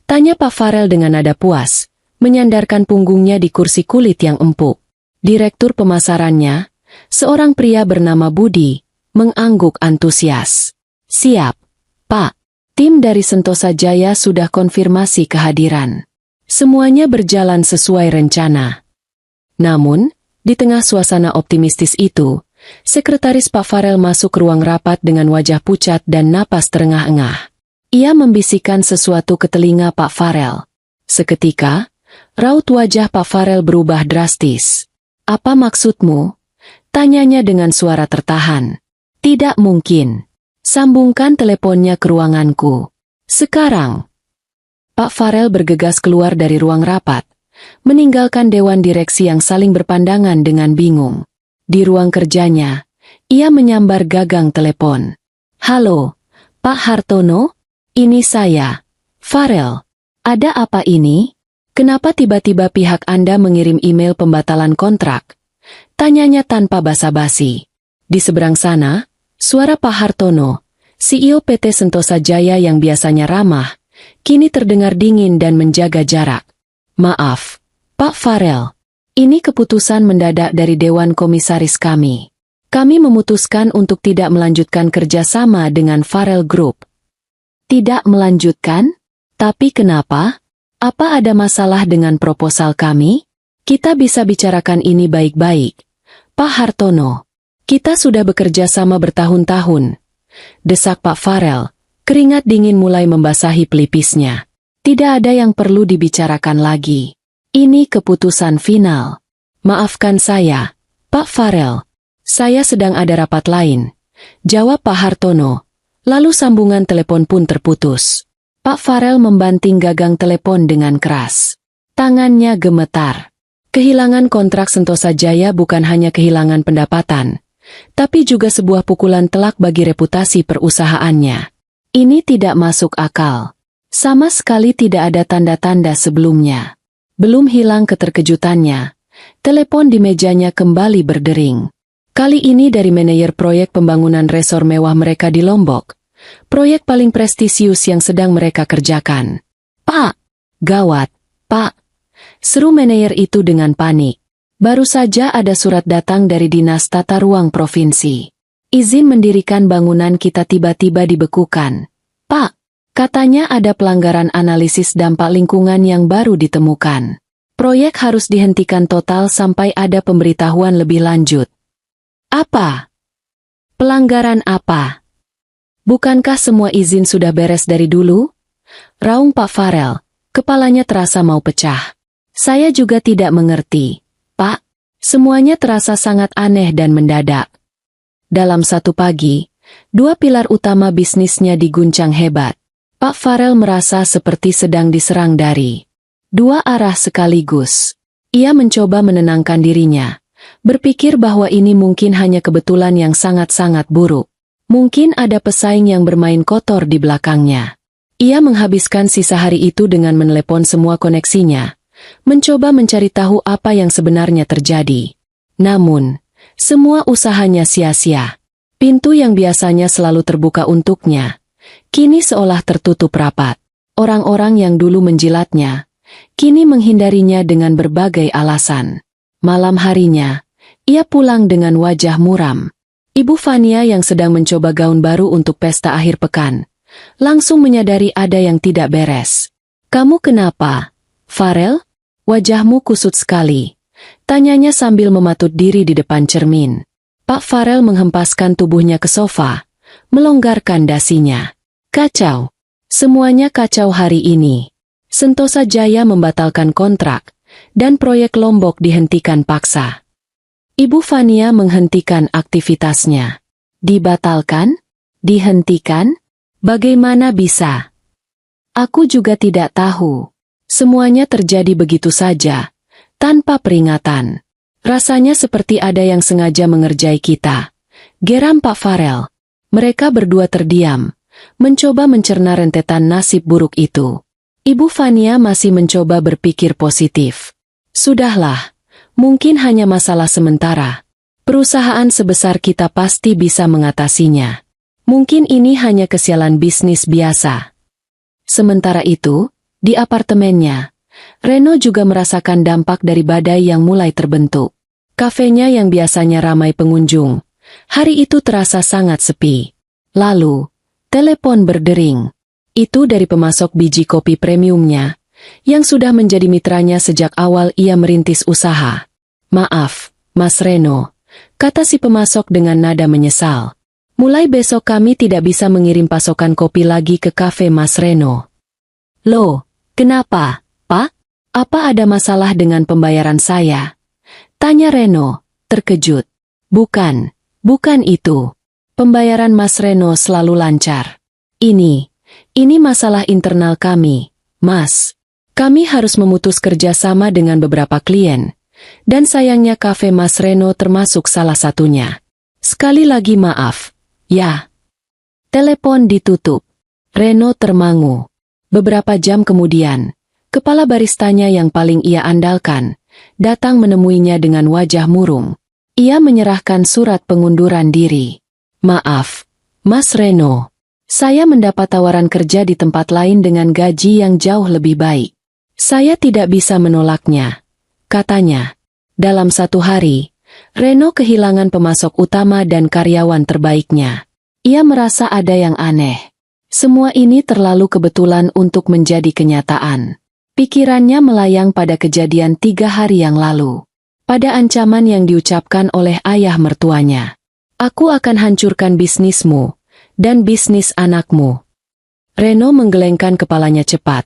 Tanya Pak Farel dengan nada puas, menyandarkan punggungnya di kursi kulit yang empuk. Direktur pemasarannya, seorang pria bernama Budi, mengangguk antusias. Siap, Pak. Tim dari Sentosa Jaya sudah konfirmasi kehadiran. Semuanya berjalan sesuai rencana. Namun, di tengah suasana optimistis itu, Sekretaris Pak Farel masuk ke ruang rapat dengan wajah pucat dan napas terengah-engah. Ia membisikkan sesuatu ke telinga Pak Farel. Seketika, raut wajah Pak Farel berubah drastis. Apa maksudmu? Tanyanya dengan suara tertahan. Tidak mungkin. Sambungkan teleponnya ke ruanganku. Sekarang. Pak Farel bergegas keluar dari ruang rapat, meninggalkan dewan direksi yang saling berpandangan dengan bingung. Di ruang kerjanya, ia menyambar gagang telepon. Halo, Pak Hartono? Ini saya, Farel. Ada apa ini? Kenapa tiba-tiba pihak Anda mengirim email pembatalan kontrak? Tanyanya tanpa basa-basi. Di seberang sana, suara Pak Hartono, CEO PT Sentosa Jaya yang biasanya ramah, kini terdengar dingin dan menjaga jarak. Maaf, Pak Farel. Ini keputusan mendadak dari Dewan Komisaris kami. Kami memutuskan untuk tidak melanjutkan kerjasama dengan Farel Group. Tidak melanjutkan? Tapi kenapa? Apa ada masalah dengan proposal kami? Kita bisa bicarakan ini baik-baik. Pak Hartono, kita sudah bekerja sama bertahun-tahun. Desak Pak Farel, keringat dingin mulai membasahi pelipisnya. Tidak ada yang perlu dibicarakan lagi. Ini keputusan final. Maafkan saya, Pak Farel. Saya sedang ada rapat lain. Jawab Pak Hartono. Lalu sambungan telepon pun terputus. Pak Farel membanting gagang telepon dengan keras. Tangannya gemetar. Kehilangan kontrak Sentosa Jaya bukan hanya kehilangan pendapatan, tapi juga sebuah pukulan telak bagi reputasi perusahaannya. Ini tidak masuk akal. Sama sekali tidak ada tanda-tanda sebelumnya. Belum hilang keterkejutannya, telepon di mejanya kembali berdering. Kali ini dari manajer proyek pembangunan resor mewah mereka di Lombok. Proyek paling prestisius yang sedang mereka kerjakan. Pak! Gawat, Pak! Seru manajer itu dengan panik. Baru saja ada surat datang dari Dinas Tata Ruang Provinsi. Izin mendirikan bangunan kita tiba-tiba dibekukan. Pak! Katanya ada pelanggaran analisis dampak lingkungan yang baru ditemukan. Proyek harus dihentikan total sampai ada pemberitahuan lebih lanjut. Apa? Pelanggaran apa? Bukankah semua izin sudah beres dari dulu? Raung Pak Farel, kepalanya terasa mau pecah. Saya juga tidak mengerti, Pak. Semuanya terasa sangat aneh dan mendadak. Dalam satu pagi, dua pilar utama bisnisnya diguncang hebat. Pak Farel merasa seperti sedang diserang dari dua arah sekaligus. Ia mencoba menenangkan dirinya, berpikir bahwa ini mungkin hanya kebetulan yang sangat-sangat buruk. Mungkin ada pesaing yang bermain kotor di belakangnya. Ia menghabiskan sisa hari itu dengan menelepon semua koneksinya, mencoba mencari tahu apa yang sebenarnya terjadi. Namun, semua usahanya sia-sia. Pintu yang biasanya selalu terbuka untuknya, kini seolah tertutup rapat. Orang-orang yang dulu menjilatnya, kini menghindarinya dengan berbagai alasan. Malam harinya, ia pulang dengan wajah muram. Ibu Fania yang sedang mencoba gaun baru untuk pesta akhir pekan, langsung menyadari ada yang tidak beres. Kamu kenapa, Farel? Wajahmu kusut sekali. Tanyanya sambil mematut diri di depan cermin. Pak Farel menghempaskan tubuhnya ke sofa, melonggarkan dasinya. Kacau. Semuanya kacau hari ini. Sentosa Jaya membatalkan kontrak, dan proyek Lombok dihentikan paksa. Ibu Fania menghentikan aktivitasnya. Dibatalkan? Dihentikan? Bagaimana bisa? Aku juga tidak tahu. Semuanya terjadi begitu saja, tanpa peringatan. Rasanya seperti ada yang sengaja mengerjai kita. Geram Pak Farel. Mereka berdua terdiam, mencoba mencerna rentetan nasib buruk itu. Ibu Fania masih mencoba berpikir positif. Sudahlah, mungkin hanya masalah sementara. Perusahaan sebesar kita pasti bisa mengatasinya. Mungkin ini hanya kesialan bisnis biasa. Sementara itu, di apartemennya, Reno juga merasakan dampak dari badai yang mulai terbentuk. Kafenya yang biasanya ramai pengunjung, hari itu terasa sangat sepi. Lalu, telepon berdering. Itu dari pemasok biji kopi premiumnya, yang sudah menjadi mitranya sejak awal ia merintis usaha. "Maaf, Mas Reno," kata si pemasok dengan nada menyesal. "Mulai besok kami tidak bisa mengirim pasokan kopi lagi ke kafe Mas Reno." "Loh, kenapa, Pak? Apa ada masalah dengan pembayaran saya?" tanya Reno, terkejut. Bukan itu. Pembayaran Mas Reno selalu lancar. Ini masalah internal kami, Mas. Kami harus memutus kerjasama dengan beberapa klien. Dan sayangnya kafe Mas Reno termasuk salah satunya. Sekali lagi maaf, ya." Telepon ditutup. Reno termangu. Beberapa jam kemudian, kepala baristanya yang paling ia andalkan datang menemuinya dengan wajah murung. Ia menyerahkan surat pengunduran diri. "Maaf, Mas Reno. Saya mendapat tawaran kerja di tempat lain dengan gaji yang jauh lebih baik. Saya tidak bisa menolaknya," katanya. Dalam satu hari, Reno kehilangan pemasok utama dan karyawan terbaiknya. Ia merasa ada yang aneh. Semua ini terlalu kebetulan untuk menjadi kenyataan. Pikirannya melayang pada kejadian 3 hari yang lalu. Pada ancaman yang diucapkan oleh ayah mertuanya. "Aku akan hancurkan bisnismu dan bisnis anakmu." Reno menggelengkan kepalanya cepat,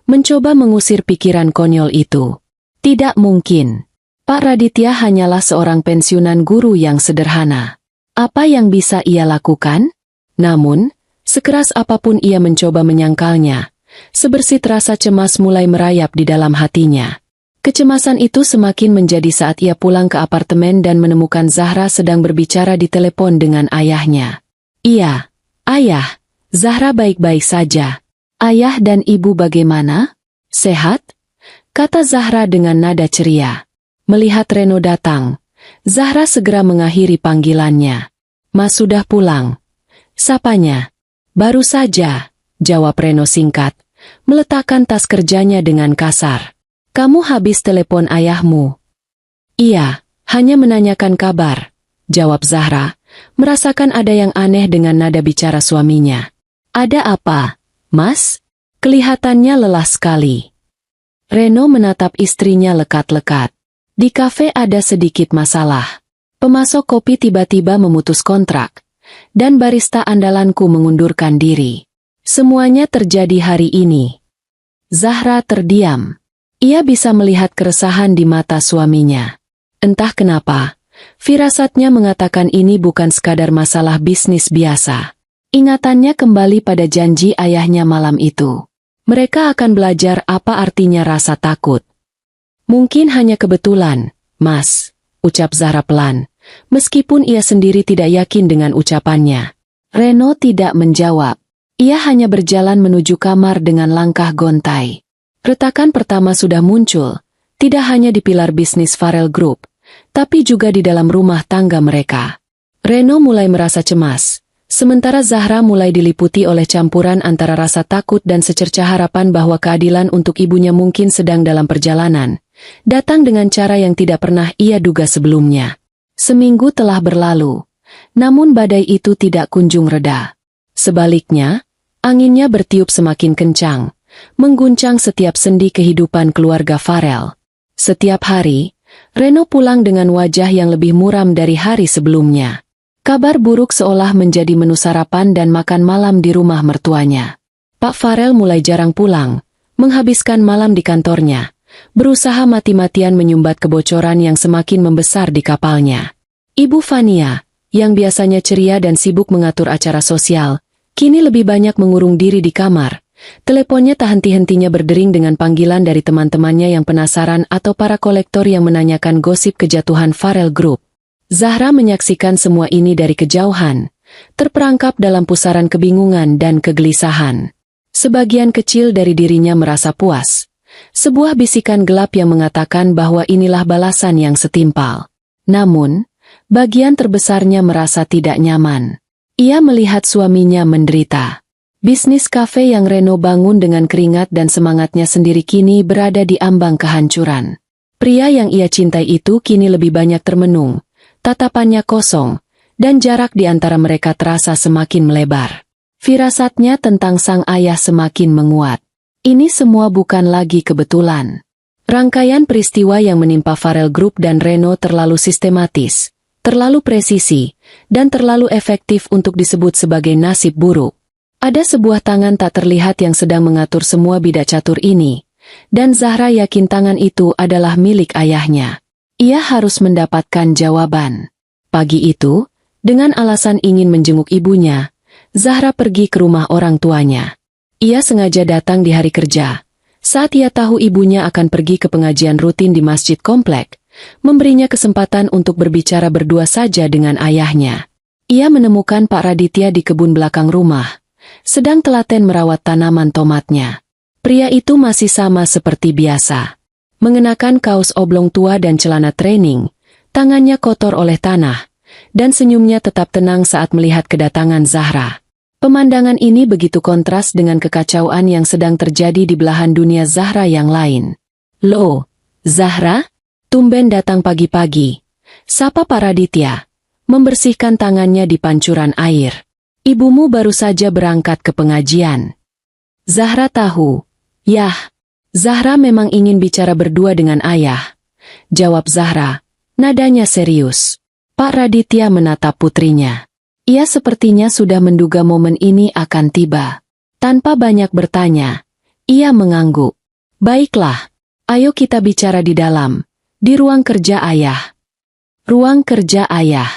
mencoba mengusir pikiran konyol itu. Tidak mungkin. Pak Raditya hanyalah seorang pensiunan guru yang sederhana. Apa yang bisa ia lakukan? Namun, sekeras apapun ia mencoba menyangkalnya, sebersih rasa cemas mulai merayap di dalam hatinya. Kecemasan itu semakin menjadi saat ia pulang ke apartemen dan menemukan Zahra sedang berbicara di telepon dengan ayahnya. "Iya, Ayah, Zahra baik-baik saja. Ayah dan ibu bagaimana? Sehat?" kata Zahra dengan nada ceria. Melihat Reno datang, Zahra segera mengakhiri panggilannya. "Mas sudah pulang?" sapanya. "Baru saja," jawab Reno singkat, meletakkan tas kerjanya dengan kasar. "Kamu habis telepon ayahmu?" "Iya, hanya menanyakan kabar," jawab Zahra, merasakan ada yang aneh dengan nada bicara suaminya. "Ada apa, Mas?" Kelihatannya lelah sekali. Reno menatap istrinya lekat-lekat. "Di kafe ada sedikit masalah. Pemasok kopi tiba-tiba memutus kontrak, dan barista andalanku mengundurkan diri. Semuanya terjadi hari ini." Zahra terdiam. Ia bisa melihat keresahan di mata suaminya. Entah kenapa, firasatnya mengatakan ini bukan sekadar masalah bisnis biasa. Ingatannya kembali pada janji ayahnya malam itu. Mereka akan belajar apa artinya rasa takut. "Mungkin hanya kebetulan, Mas," ucap Zahra pelan, meskipun ia sendiri tidak yakin dengan ucapannya. Reno tidak menjawab. Ia hanya berjalan menuju kamar dengan langkah gontai. Retakan pertama sudah muncul, tidak hanya di pilar bisnis Farel Group, tapi juga di dalam rumah tangga mereka. Reno mulai merasa cemas, sementara Zahra mulai diliputi oleh campuran antara rasa takut dan secercah harapan bahwa keadilan untuk ibunya mungkin sedang dalam perjalanan, datang dengan cara yang tidak pernah ia duga sebelumnya. Seminggu telah berlalu, namun badai itu tidak kunjung reda. Sebaliknya, anginnya bertiup semakin kencang, mengguncang setiap sendi kehidupan keluarga Farel. Setiap hari, Reno pulang dengan wajah yang lebih muram dari hari sebelumnya. Kabar buruk seolah menjadi menu sarapan dan makan malam di rumah mertuanya. Pak Farel mulai jarang pulang, menghabiskan malam di kantornya, berusaha mati-matian menyumbat kebocoran yang semakin membesar di kapalnya. Ibu Fania, yang biasanya ceria dan sibuk mengatur acara sosial, kini lebih banyak mengurung diri di kamar. Teleponnya tak henti-hentinya berdering dengan panggilan dari teman-temannya yang penasaran atau para kolektor yang menanyakan gosip kejatuhan Farel Group. Zahra menyaksikan semua ini dari kejauhan, terperangkap dalam pusaran kebingungan dan kegelisahan. Sebagian kecil dari dirinya merasa puas. Sebuah bisikan gelap yang mengatakan bahwa inilah balasan yang setimpal. Namun, bagian terbesarnya merasa tidak nyaman. Ia melihat suaminya menderita. Bisnis kafe yang Reno bangun dengan keringat dan semangatnya sendiri kini berada di ambang kehancuran. Pria yang ia cintai itu kini lebih banyak termenung, tatapannya kosong, dan jarak di antara mereka terasa semakin melebar. Firasatnya tentang sang ayah semakin menguat. Ini semua bukan lagi kebetulan. Rangkaian peristiwa yang menimpa Farrell Group dan Reno terlalu sistematis, terlalu presisi, dan terlalu efektif untuk disebut sebagai nasib buruk. Ada sebuah tangan tak terlihat yang sedang mengatur semua bidak catur ini, dan Zahra yakin tangan itu adalah milik ayahnya. Ia harus mendapatkan jawaban. Pagi itu, dengan alasan ingin menjenguk ibunya, Zahra pergi ke rumah orang tuanya. Ia sengaja datang di hari kerja, saat ia tahu ibunya akan pergi ke pengajian rutin di masjid komplek, memberinya kesempatan untuk berbicara berdua saja dengan ayahnya. Ia menemukan Pak Raditya di kebun belakang rumah, sedang telaten merawat tanaman tomatnya. Pria itu masih sama seperti biasa. Mengenakan kaos oblong tua dan celana training, tangannya kotor oleh tanah, dan senyumnya tetap tenang saat melihat kedatangan Zahra. Pemandangan ini begitu kontras dengan kekacauan yang sedang terjadi di belahan dunia Zahra yang lain. "Loh, Zahra? Tumben datang pagi-pagi," sapa Pak Raditya, membersihkan tangannya di pancuran air. "Ibumu baru saja berangkat ke pengajian." Zahra tahu. "Yah, Zahra memang ingin bicara berdua dengan ayah," jawab Zahra, nadanya serius. Pak Raditya menatap putrinya. Ia sepertinya sudah menduga momen ini akan tiba. Tanpa banyak bertanya, ia mengangguk. "Baiklah, ayo kita bicara di dalam, di ruang kerja ayah." Ruang kerja ayah.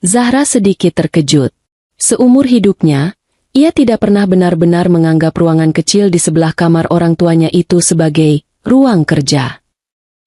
Zahra sedikit terkejut. Seumur hidupnya, ia tidak pernah benar-benar menganggap ruangan kecil di sebelah kamar orang tuanya itu sebagai ruang kerja.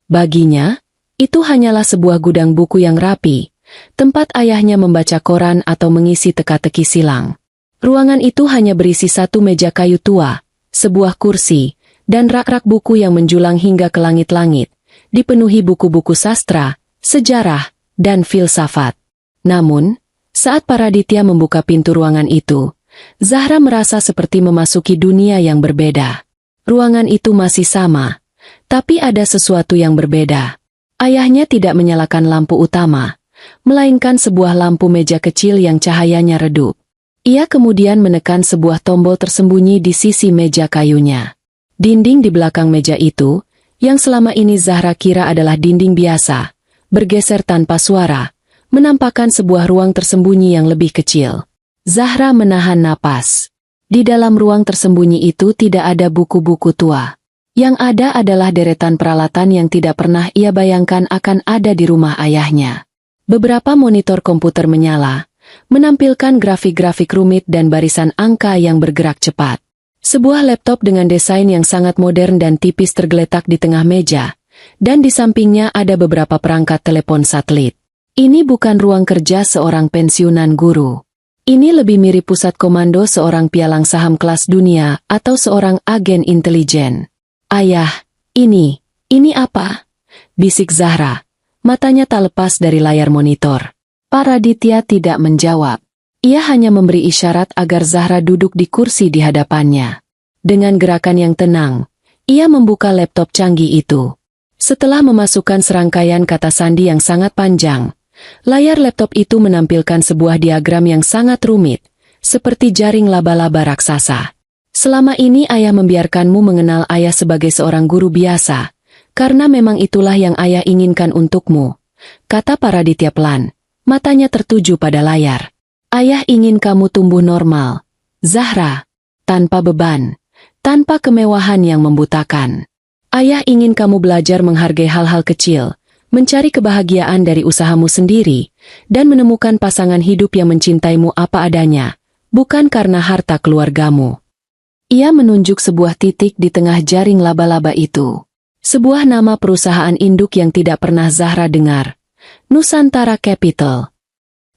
Baginya, itu hanyalah sebuah gudang buku yang rapi, tempat ayahnya membaca koran atau mengisi teka-teki silang. Ruangan itu hanya berisi satu meja kayu tua, sebuah kursi, dan rak-rak buku yang menjulang hingga ke langit-langit, dipenuhi buku-buku sastra, sejarah, dan filsafat. Namun, saat Pak Raditya membuka pintu ruangan itu, Zahra merasa seperti memasuki dunia yang berbeda. Ruangan itu masih sama, tapi ada sesuatu yang berbeda. Ayahnya tidak menyalakan lampu utama, melainkan sebuah lampu meja kecil yang cahayanya redup. Ia kemudian menekan sebuah tombol tersembunyi di sisi meja kayunya. Dinding di belakang meja itu, yang selama ini Zahra kira adalah dinding biasa, bergeser tanpa suara, menampakkan sebuah ruang tersembunyi yang lebih kecil. Zahra menahan napas. Di dalam ruang tersembunyi itu tidak ada buku-buku tua. Yang ada adalah deretan peralatan yang tidak pernah ia bayangkan akan ada di rumah ayahnya. Beberapa monitor komputer menyala, menampilkan grafik-grafik rumit dan barisan angka yang bergerak cepat. Sebuah laptop dengan desain yang sangat modern dan tipis tergeletak di tengah meja, dan di sampingnya ada beberapa perangkat telepon satelit. Ini bukan ruang kerja seorang pensiunan guru. Ini lebih mirip pusat komando seorang pialang saham kelas dunia atau seorang agen intelijen. "Ayah, ini apa?" bisik Zahra. Matanya tak lepas dari layar monitor. Pak Raditya tidak menjawab. Ia hanya memberi isyarat agar Zahra duduk di kursi di hadapannya. Dengan gerakan yang tenang, ia membuka laptop canggih itu. Setelah memasukkan serangkaian kata sandi yang sangat panjang, layar laptop itu menampilkan sebuah diagram yang sangat rumit, seperti jaring laba-laba raksasa. "Selama ini ayah membiarkanmu mengenal ayah sebagai seorang guru biasa, karena memang itulah yang ayah inginkan untukmu," kata Pak Raditya pelan, matanya tertuju pada layar. "Ayah ingin kamu tumbuh normal, Zahra, tanpa beban, tanpa kemewahan yang membutakan. Ayah ingin kamu belajar menghargai hal-hal kecil, mencari kebahagiaan dari usahamu sendiri, dan menemukan pasangan hidup yang mencintaimu apa adanya, bukan karena harta keluargamu." Ia menunjuk sebuah titik di tengah jaring laba-laba itu. Sebuah nama perusahaan induk yang tidak pernah Zahra dengar, Nusantara Capital.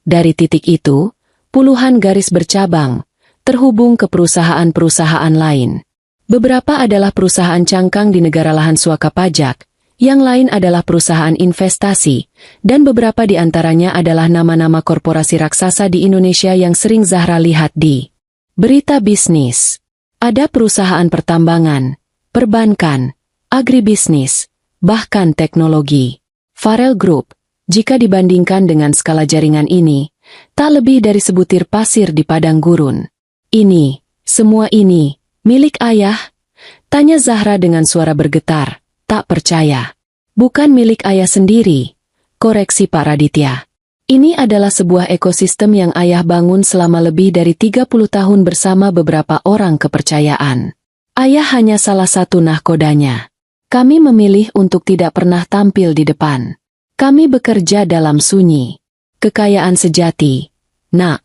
Dari titik itu, puluhan garis bercabang, terhubung ke perusahaan-perusahaan lain. Beberapa adalah perusahaan cangkang di negara lahan suaka pajak, Yang lain adalah perusahaan investasi, dan beberapa di antaranya adalah nama-nama korporasi raksasa di Indonesia yang sering Zahra lihat di berita bisnis. Ada perusahaan pertambangan, perbankan, agribisnis, bahkan teknologi. Farel Group, jika dibandingkan dengan skala jaringan ini, tak lebih dari sebutir pasir di padang gurun. Semua ini, milik ayah? Tanya Zahra dengan suara bergetar, tak percaya. Bukan milik ayah sendiri, koreksi Pak Raditya. Ini adalah sebuah ekosistem yang ayah bangun selama lebih dari 30 tahun bersama beberapa orang kepercayaan. Ayah hanya salah satu nahkodanya. Kami memilih untuk tidak pernah tampil di depan. Kami bekerja dalam sunyi. Kekayaan sejati, nak,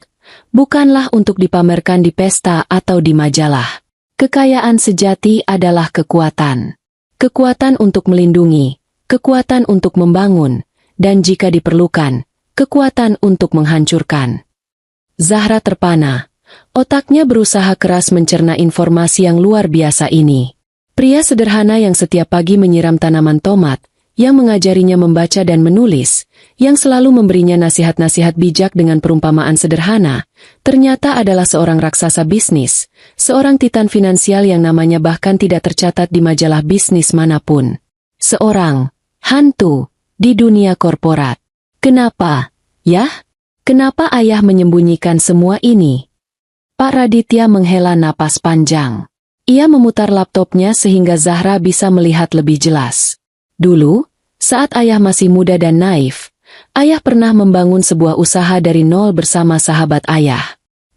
bukanlah untuk dipamerkan di pesta atau di majalah. Kekayaan sejati adalah kekuatan. Kekuatan untuk melindungi, kekuatan untuk membangun, dan jika diperlukan, kekuatan untuk menghancurkan. Zahra terpana. Otaknya berusaha keras mencerna informasi yang luar biasa ini. Pria sederhana yang setiap pagi menyiram tanaman tomat, yang mengajarinya membaca dan menulis, yang selalu memberinya nasihat-nasihat bijak dengan perumpamaan sederhana, ternyata adalah seorang raksasa bisnis, seorang titan finansial yang namanya bahkan tidak tercatat di majalah bisnis manapun. Seorang hantu di dunia korporat. Kenapa, ya? Kenapa ayah menyembunyikan semua ini? Pak Raditya menghela napas panjang. Ia memutar laptopnya sehingga Zahra bisa melihat lebih jelas. Dulu, saat ayah masih muda dan naif, ayah pernah membangun sebuah usaha dari nol bersama sahabat ayah.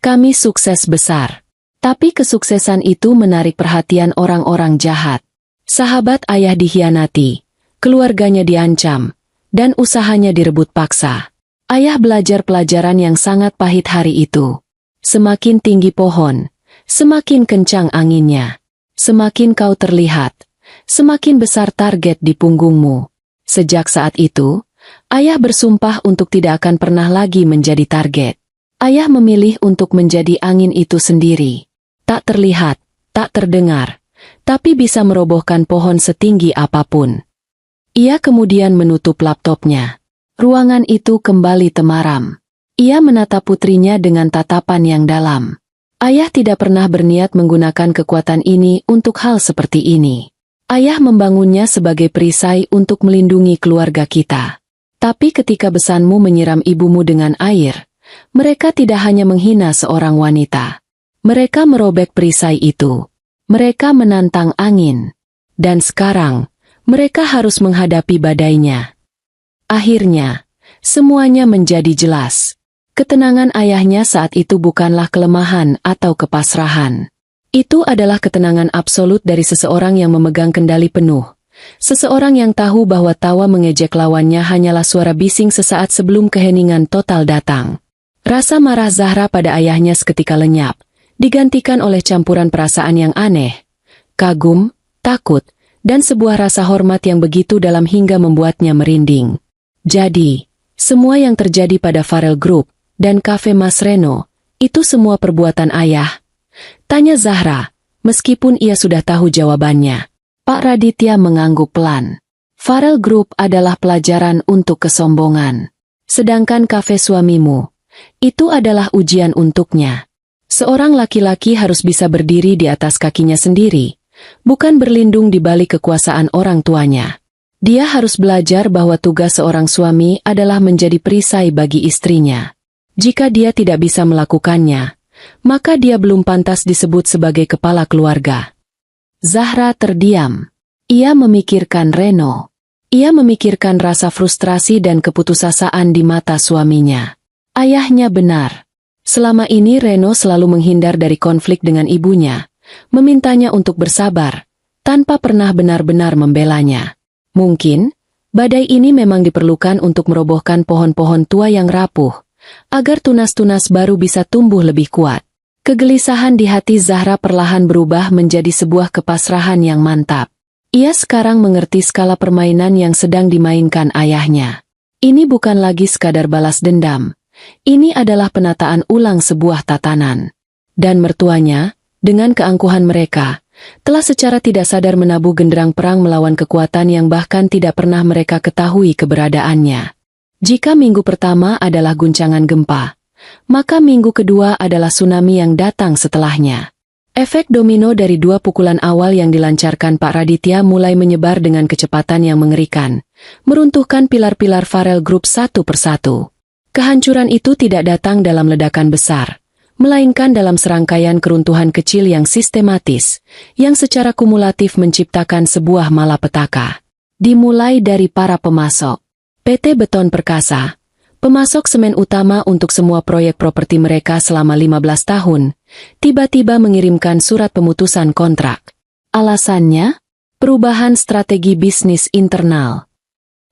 Kami sukses besar. Tapi kesuksesan itu menarik perhatian orang-orang jahat. Sahabat ayah dikhianati, keluarganya diancam, dan usahanya direbut paksa. Ayah belajar pelajaran yang sangat pahit hari itu. Semakin tinggi pohon, semakin kencang anginnya. Semakin kau terlihat, semakin besar target di punggungmu. Sejak saat itu, ayah bersumpah untuk tidak akan pernah lagi menjadi target. Ayah memilih untuk menjadi angin itu sendiri. Tak terlihat, tak terdengar, tapi bisa merobohkan pohon setinggi apapun. Ia kemudian menutup laptopnya. Ruangan itu kembali temaram. Ia menatap putrinya dengan tatapan yang dalam. Ayah tidak pernah berniat menggunakan kekuatan ini untuk hal seperti ini. Ayah membangunnya sebagai perisai untuk melindungi keluarga kita. Tapi ketika besanmu menyiram ibumu dengan air, mereka tidak hanya menghina seorang wanita. Mereka merobek perisai itu. Mereka menantang angin. Dan sekarang, mereka harus menghadapi badainya. Akhirnya, semuanya menjadi jelas. Ketenangan ayahnya saat itu bukanlah kelemahan atau kepasrahan. Itu adalah ketenangan absolut dari seseorang yang memegang kendali penuh. Seseorang yang tahu bahwa tawa mengejek lawannya hanyalah suara bising sesaat sebelum keheningan total datang. Rasa marah Zahra pada ayahnya seketika lenyap, digantikan oleh campuran perasaan yang aneh, kagum, takut, dan sebuah rasa hormat yang begitu dalam hingga membuatnya merinding. Jadi, semua yang terjadi pada Farel Group dan Cafe Mas Reno, itu semua perbuatan ayah? Tanya Zahra, meskipun ia sudah tahu jawabannya. Pak Raditya mengangguk pelan. Farel Group adalah pelajaran untuk kesombongan. Sedangkan kafe suamimu, itu adalah ujian untuknya. Seorang laki-laki harus bisa berdiri di atas kakinya sendiri, bukan berlindung di balik kekuasaan orang tuanya. Dia harus belajar bahwa tugas seorang suami adalah menjadi perisai bagi istrinya. Jika dia tidak bisa melakukannya, maka dia belum pantas disebut sebagai kepala keluarga. Zahra terdiam. Ia memikirkan Reno. Ia memikirkan rasa frustrasi dan keputusasaan di mata suaminya. Ayahnya benar. Selama ini Reno selalu menghindar dari konflik dengan ibunya, memintanya untuk bersabar, tanpa pernah benar-benar membelanya. Mungkin, badai ini memang diperlukan untuk merobohkan pohon-pohon tua yang rapuh, agar tunas-tunas baru bisa tumbuh lebih kuat. Kegelisahan di hati Zahra perlahan berubah menjadi sebuah kepasrahan yang mantap. Ia sekarang mengerti skala permainan yang sedang dimainkan ayahnya. Ini bukan lagi sekadar balas dendam. Ini adalah penataan ulang sebuah tatanan. Dan mertuanya, dengan keangkuhan mereka, telah secara tidak sadar menabuh genderang perang melawan kekuatan yang bahkan tidak pernah mereka ketahui keberadaannya. Jika minggu pertama adalah guncangan gempa, maka minggu kedua adalah tsunami yang datang setelahnya. Efek domino dari dua pukulan awal yang dilancarkan Pak Raditya mulai menyebar dengan kecepatan yang mengerikan, meruntuhkan pilar-pilar Farel Group satu persatu. Kehancuran itu tidak datang dalam ledakan besar, melainkan dalam serangkaian keruntuhan kecil yang sistematis, yang secara kumulatif menciptakan sebuah malapetaka. Dimulai dari para pemasok. PT Beton Perkasa, pemasok semen utama untuk semua proyek properti mereka selama 15 tahun, tiba-tiba mengirimkan surat pemutusan kontrak. Alasannya? Perubahan strategi bisnis internal.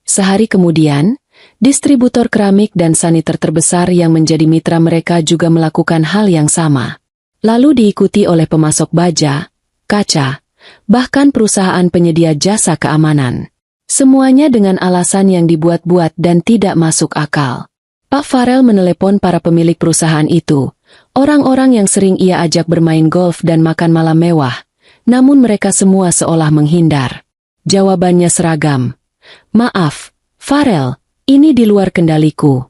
Sehari kemudian, distributor keramik dan saniter terbesar yang menjadi mitra mereka juga melakukan hal yang sama. Lalu diikuti oleh pemasok baja, kaca, bahkan perusahaan penyedia jasa keamanan. Semuanya dengan alasan yang dibuat-buat dan tidak masuk akal. Pak Farel menelepon para pemilik perusahaan itu, orang-orang yang sering ia ajak bermain golf dan makan malam mewah, namun mereka semua seolah menghindar. Jawabannya seragam. Maaf, Farel, ini di luar kendaliku.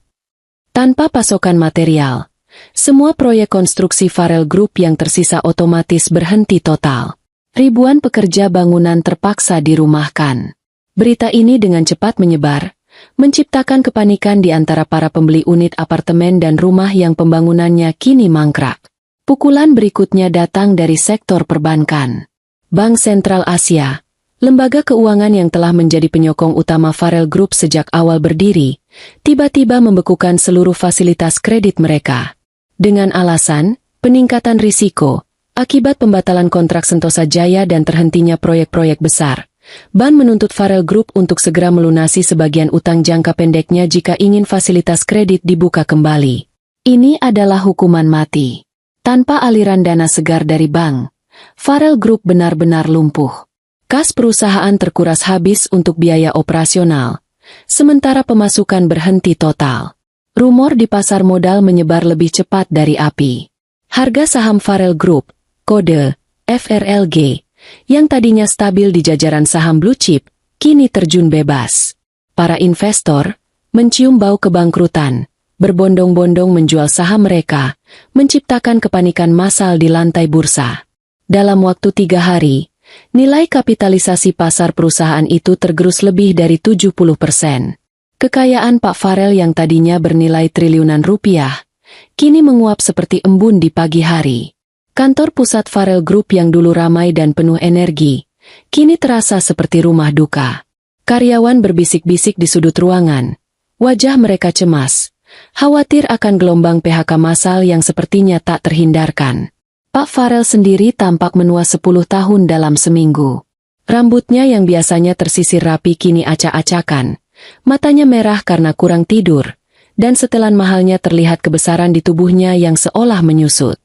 Tanpa pasokan material, semua proyek konstruksi Farel Group yang tersisa otomatis berhenti total. Ribuan pekerja bangunan terpaksa dirumahkan. Berita ini dengan cepat menyebar, menciptakan kepanikan di antara para pembeli unit apartemen dan rumah yang pembangunannya kini mangkrak. Pukulan berikutnya datang dari sektor perbankan. Bank Sentral Asia, lembaga keuangan yang telah menjadi penyokong utama Farel Group sejak awal berdiri, tiba-tiba membekukan seluruh fasilitas kredit mereka. Dengan alasan, peningkatan risiko, akibat pembatalan kontrak Sentosa Jaya dan terhentinya proyek-proyek besar. Ban menuntut Farel Group untuk segera melunasi sebagian utang jangka pendeknya jika ingin fasilitas kredit dibuka kembali. Ini adalah hukuman mati. Tanpa aliran dana segar dari bank, Farel Group benar-benar lumpuh. Kas perusahaan terkuras habis untuk biaya operasional, sementara pemasukan berhenti total. Rumor di pasar modal menyebar lebih cepat dari api. Harga saham Farel Group, kode FRLG, yang tadinya stabil di jajaran saham blue chip, kini terjun bebas. Para investor mencium bau kebangkrutan, berbondong-bondong menjual saham mereka, menciptakan kepanikan massal di lantai bursa. Dalam waktu 3 hari, nilai kapitalisasi pasar perusahaan itu tergerus lebih dari 70%. Kekayaan Pak Farel yang tadinya bernilai triliunan rupiah, kini menguap seperti embun di pagi hari. Kantor pusat Farel Group yang dulu ramai dan penuh energi, kini terasa seperti rumah duka. Karyawan berbisik-bisik di sudut ruangan. Wajah mereka cemas, khawatir akan gelombang PHK massal yang sepertinya tak terhindarkan. Pak Farel sendiri tampak menua 10 tahun dalam seminggu. Rambutnya yang biasanya tersisir rapi kini acak-acakan, matanya merah karena kurang tidur, dan setelan mahalnya terlihat kebesaran di tubuhnya yang seolah menyusut.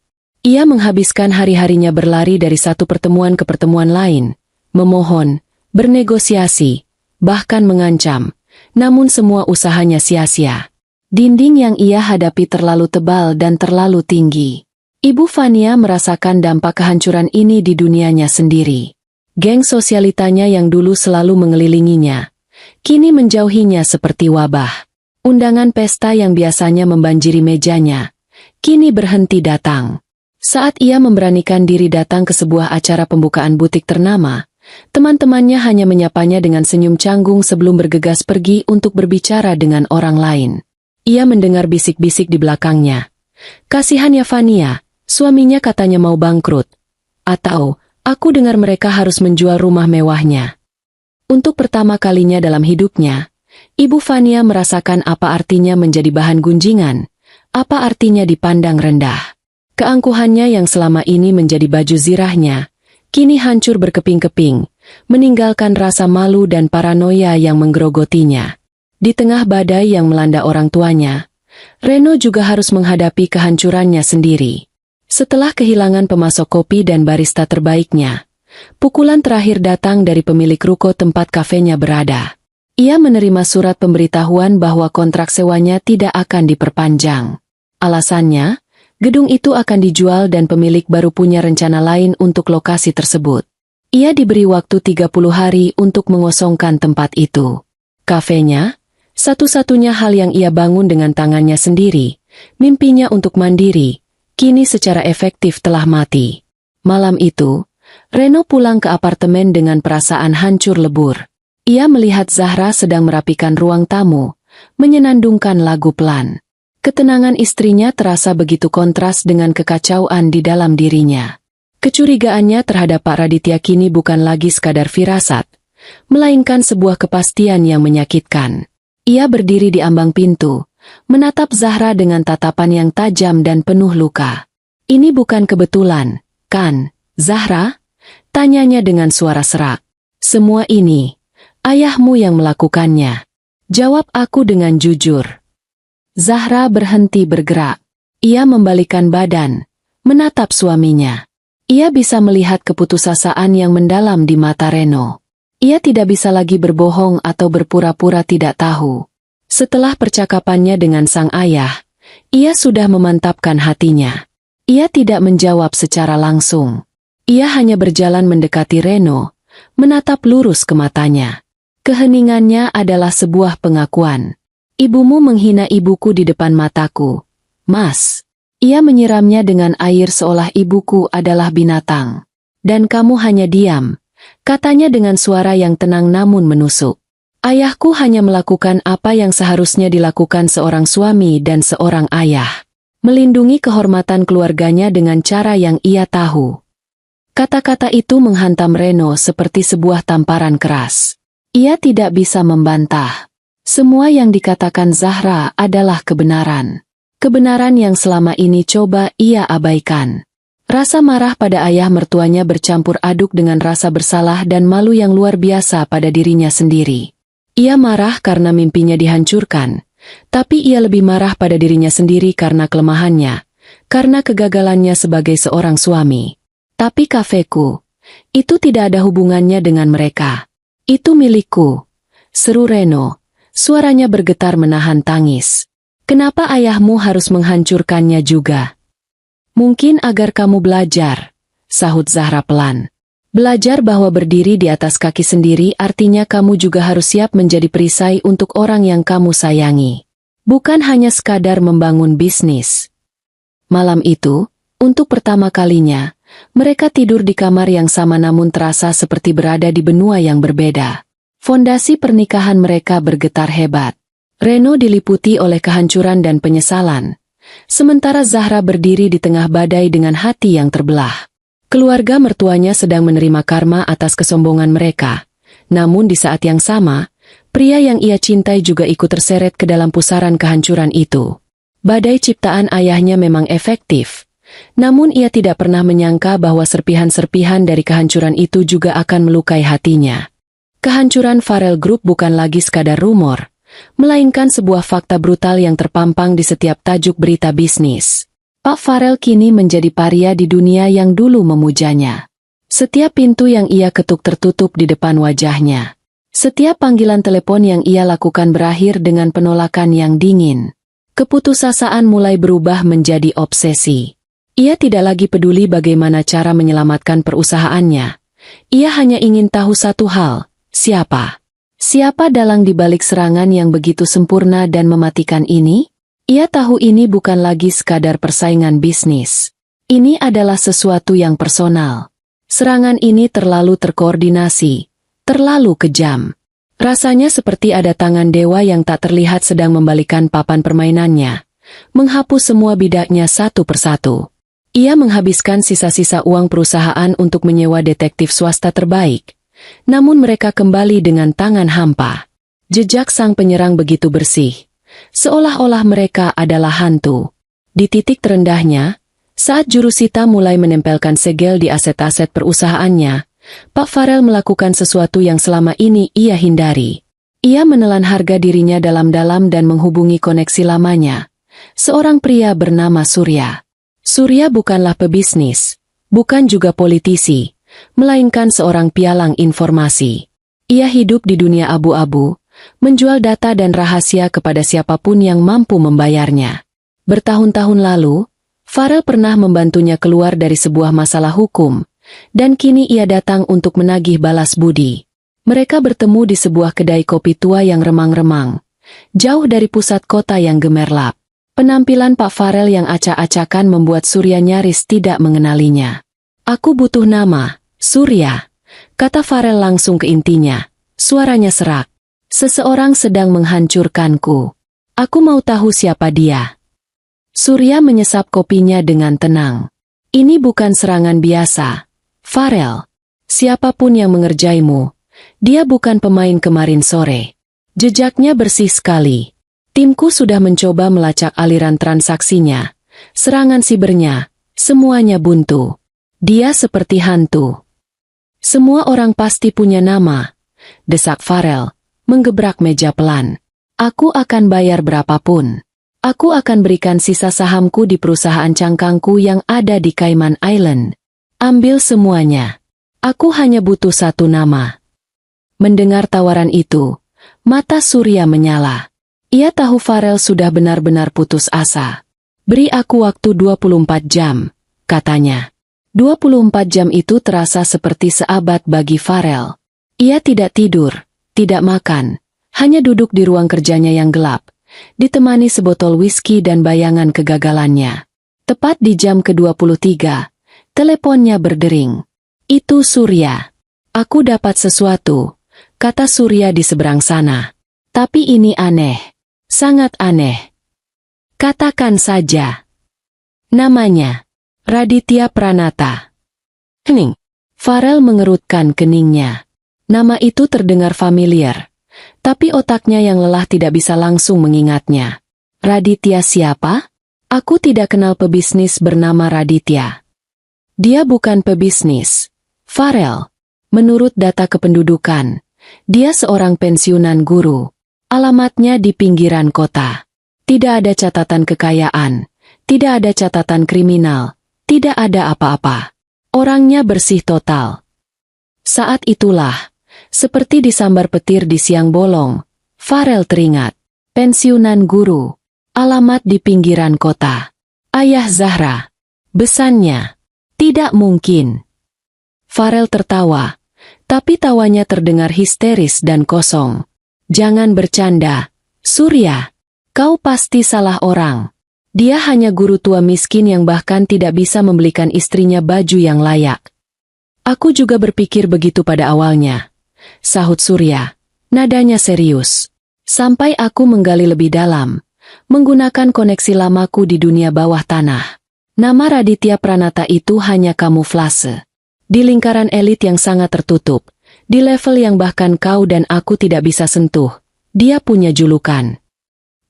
Ia menghabiskan hari-harinya berlari dari satu pertemuan ke pertemuan lain, memohon, bernegosiasi, bahkan mengancam, namun semua usahanya sia-sia. Dinding yang ia hadapi terlalu tebal dan terlalu tinggi. Ibu Fania merasakan dampak kehancuran ini di dunianya sendiri. Geng sosialitanya yang dulu selalu mengelilinginya, kini menjauhinya seperti wabah. Undangan pesta yang biasanya membanjiri mejanya, kini berhenti datang. Saat ia memberanikan diri datang ke sebuah acara pembukaan butik ternama, teman-temannya hanya menyapanya dengan senyum canggung sebelum bergegas pergi untuk berbicara dengan orang lain. Ia mendengar bisik-bisik di belakangnya. Kasihan ya Fania, suaminya katanya mau bangkrut. Atau, aku dengar mereka harus menjual rumah mewahnya. Untuk pertama kalinya dalam hidupnya, Ibu Fania merasakan apa artinya menjadi bahan gunjingan, apa artinya dipandang rendah. Keangkuhannya yang selama ini menjadi baju zirahnya, kini hancur berkeping-keping, meninggalkan rasa malu dan paranoia yang menggerogotinya. Di tengah badai yang melanda orang tuanya, Reno juga harus menghadapi kehancurannya sendiri. Setelah kehilangan pemasok kopi dan barista terbaiknya, pukulan terakhir datang dari pemilik ruko tempat kafenya berada. Ia menerima surat pemberitahuan bahwa kontrak sewanya tidak akan diperpanjang. Alasannya, Gedung itu akan dijual dan pemilik baru punya rencana lain untuk lokasi tersebut. Ia diberi waktu 30 hari untuk mengosongkan tempat itu. Kafenya, satu-satunya hal yang ia bangun dengan tangannya sendiri, mimpinya untuk mandiri, kini secara efektif telah mati. Malam itu, Reno pulang ke apartemen dengan perasaan hancur lebur. Ia melihat Zahra sedang merapikan ruang tamu, menyenandungkan lagu pelan. Ketenangan istrinya terasa begitu kontras dengan kekacauan di dalam dirinya. Kecurigaannya terhadap Pak Raditya kini bukan lagi sekadar firasat, melainkan sebuah kepastian yang menyakitkan. Ia berdiri di ambang pintu, menatap Zahra dengan tatapan yang tajam dan penuh luka. "Ini bukan kebetulan, kan, Zahra?" tanyanya dengan suara serak. "Semua ini, ayahmu yang melakukannya. Jawab aku dengan jujur." Zahra berhenti bergerak. Ia membalikkan badan, menatap suaminya. Ia bisa melihat keputusasaan yang mendalam di mata Reno. Ia tidak bisa lagi berbohong atau berpura-pura tidak tahu. Setelah percakapannya dengan sang ayah, ia sudah memantapkan hatinya. Ia tidak menjawab secara langsung. Ia hanya berjalan mendekati Reno, menatap lurus ke matanya. Keheningannya adalah sebuah pengakuan. "Ibumu menghina ibuku di depan mataku, Mas." Ia menyiramnya dengan air seolah ibuku adalah binatang. "Dan kamu hanya diam," katanya dengan suara yang tenang namun menusuk. "Ayahku hanya melakukan apa yang seharusnya dilakukan seorang suami dan seorang ayah. Melindungi kehormatan keluarganya dengan cara yang ia tahu." Kata-kata itu menghantam Reno seperti sebuah tamparan keras. Ia tidak bisa membantah. Semua yang dikatakan Zahra adalah kebenaran. Kebenaran yang selama ini coba ia abaikan. Rasa marah pada ayah mertuanya bercampur aduk dengan rasa bersalah dan malu yang luar biasa pada dirinya sendiri. Ia marah karena mimpinya dihancurkan, tapi ia lebih marah pada dirinya sendiri karena kelemahannya, karena kegagalannya sebagai seorang suami. "Tapi kafeku, itu tidak ada hubungannya dengan mereka. Itu milikku," seru Reno. Suaranya bergetar menahan tangis. "Kenapa ayahmu harus menghancurkannya juga?" "Mungkin agar kamu belajar," sahut Zahra pelan. "Belajar bahwa berdiri di atas kaki sendiri artinya kamu juga harus siap menjadi perisai untuk orang yang kamu sayangi. Bukan hanya sekadar membangun bisnis." Malam itu, untuk pertama kalinya, mereka tidur di kamar yang sama namun terasa seperti berada di benua yang berbeda. Fondasi pernikahan mereka bergetar hebat. Reno diliputi oleh kehancuran dan penyesalan. Sementara Zahra berdiri di tengah badai dengan hati yang terbelah. Keluarga mertuanya sedang menerima karma atas kesombongan mereka. Namun di saat yang sama, pria yang ia cintai juga ikut terseret ke dalam pusaran kehancuran itu. Badai ciptaan ayahnya memang efektif. Namun ia tidak pernah menyangka bahwa serpihan-serpihan dari kehancuran itu juga akan melukai hatinya. Kehancuran Farrell Group bukan lagi sekadar rumor, melainkan sebuah fakta brutal yang terpampang di setiap tajuk berita bisnis. Pak Farrell kini menjadi paria di dunia yang dulu memujanya. Setiap pintu yang ia ketuk tertutup di depan wajahnya. Setiap panggilan telepon yang ia lakukan berakhir dengan penolakan yang dingin. Keputusasaan mulai berubah menjadi obsesi. Ia tidak lagi peduli bagaimana cara menyelamatkan perusahaannya. Ia hanya ingin tahu satu hal. Siapa? Siapa dalang di balik serangan yang begitu sempurna dan mematikan ini? Ia tahu ini bukan lagi sekadar persaingan bisnis. Ini adalah sesuatu yang personal. Serangan ini terlalu terkoordinasi, terlalu kejam. Rasanya seperti ada tangan dewa yang tak terlihat sedang membalikan papan permainannya, menghapus semua bidaknya satu persatu. Ia menghabiskan sisa-sisa uang perusahaan untuk menyewa detektif swasta terbaik. Namun mereka kembali dengan tangan hampa. Jejak sang penyerang begitu bersih, seolah-olah mereka adalah hantu. Di titik terendahnya, saat jurusita mulai menempelkan segel di aset-aset perusahaannya, Pak Farrell melakukan sesuatu yang selama ini ia hindari. Ia menelan harga dirinya dalam-dalam dan menghubungi koneksi lamanya. Seorang pria bernama Surya. Surya bukanlah pebisnis, bukan juga politisi, melainkan seorang pialang informasi. Ia hidup di dunia abu-abu, menjual data dan rahasia kepada siapapun yang mampu membayarnya. Bertahun-tahun lalu, Farel pernah membantunya keluar dari sebuah masalah hukum, dan kini ia datang untuk menagih balas budi. Mereka bertemu di sebuah kedai kopi tua yang remang-remang, jauh dari pusat kota yang gemerlap. Penampilan Pak Farel yang acak-acakan membuat Surya nyaris tidak mengenalinya. "Aku butuh nama, Surya," kata Farel langsung ke intinya. Suaranya serak. "Seseorang sedang menghancurkanku. Aku mau tahu siapa dia." Surya menyesap kopinya dengan tenang. "Ini bukan serangan biasa, Farel. Siapapun yang mengerjaimu, dia bukan pemain kemarin sore. Jejaknya bersih sekali. Timku sudah mencoba melacak aliran transaksinya, serangan sibernya, semuanya buntu. Dia seperti hantu." "Semua orang pasti punya nama," desak Farel, menggebrak meja pelan. "Aku akan bayar berapapun. Aku akan berikan sisa sahamku di perusahaan cangkangku yang ada di Cayman Island. Ambil semuanya. Aku hanya butuh satu nama." Mendengar tawaran itu, mata Surya menyala. Ia tahu Farel sudah benar-benar putus asa. "Beri aku waktu 24 jam, katanya. 24 jam itu terasa seperti seabad bagi Farel. Ia tidak tidur, tidak makan, hanya duduk di ruang kerjanya yang gelap, ditemani sebotol whisky dan bayangan kegagalannya. Tepat di jam ke-23, teleponnya berdering. "Itu Surya. Aku dapat sesuatu," kata Surya di seberang sana. "Tapi ini aneh. Sangat aneh." "Katakan saja." "Namanya Raditya Pranata." Hening. Farel mengerutkan keningnya. Nama itu terdengar familiar, tapi otaknya yang lelah tidak bisa langsung mengingatnya. "Raditya siapa? Aku tidak kenal pebisnis bernama Raditya." "Dia bukan pebisnis, Farel. Menurut data kependudukan, dia seorang pensiunan guru. Alamatnya di pinggiran kota. Tidak ada catatan kekayaan, tidak ada catatan kriminal, tidak ada apa-apa. Orangnya bersih total." Saat itulah, seperti disambar petir di siang bolong, Farel teringat. Pensiunan guru. Alamat di pinggiran kota. Ayah Zahra. Besannya. Tidak mungkin. Farel tertawa, tapi tawanya terdengar histeris dan kosong. "Jangan bercanda, Surya. Kau pasti salah orang. Dia hanya guru tua miskin yang bahkan tidak bisa membelikan istrinya baju yang layak." "Aku juga berpikir begitu pada awalnya," sahut Surya, nadanya serius. "Sampai aku menggali lebih dalam, menggunakan koneksi lamaku di dunia bawah tanah. Nama Raditya Pranata itu hanya kamuflase. Di lingkaran elit yang sangat tertutup, di level yang bahkan kau dan aku tidak bisa sentuh, dia punya julukan."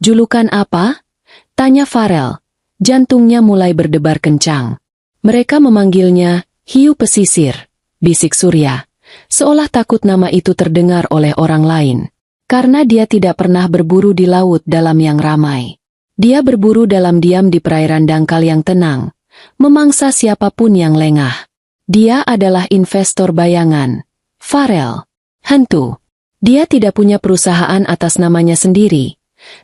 "Julukan apa?" tanya Farel. Jantungnya mulai berdebar kencang. "Mereka memanggilnya Hiu Pesisir," bisik Surya, seolah takut nama itu terdengar oleh orang lain. Karena dia tidak pernah berburu di laut dalam yang ramai. Dia berburu dalam diam di perairan dangkal yang tenang, memangsa siapapun yang lengah. Dia adalah investor bayangan. Farel. Hantu. Dia tidak punya perusahaan atas namanya sendiri,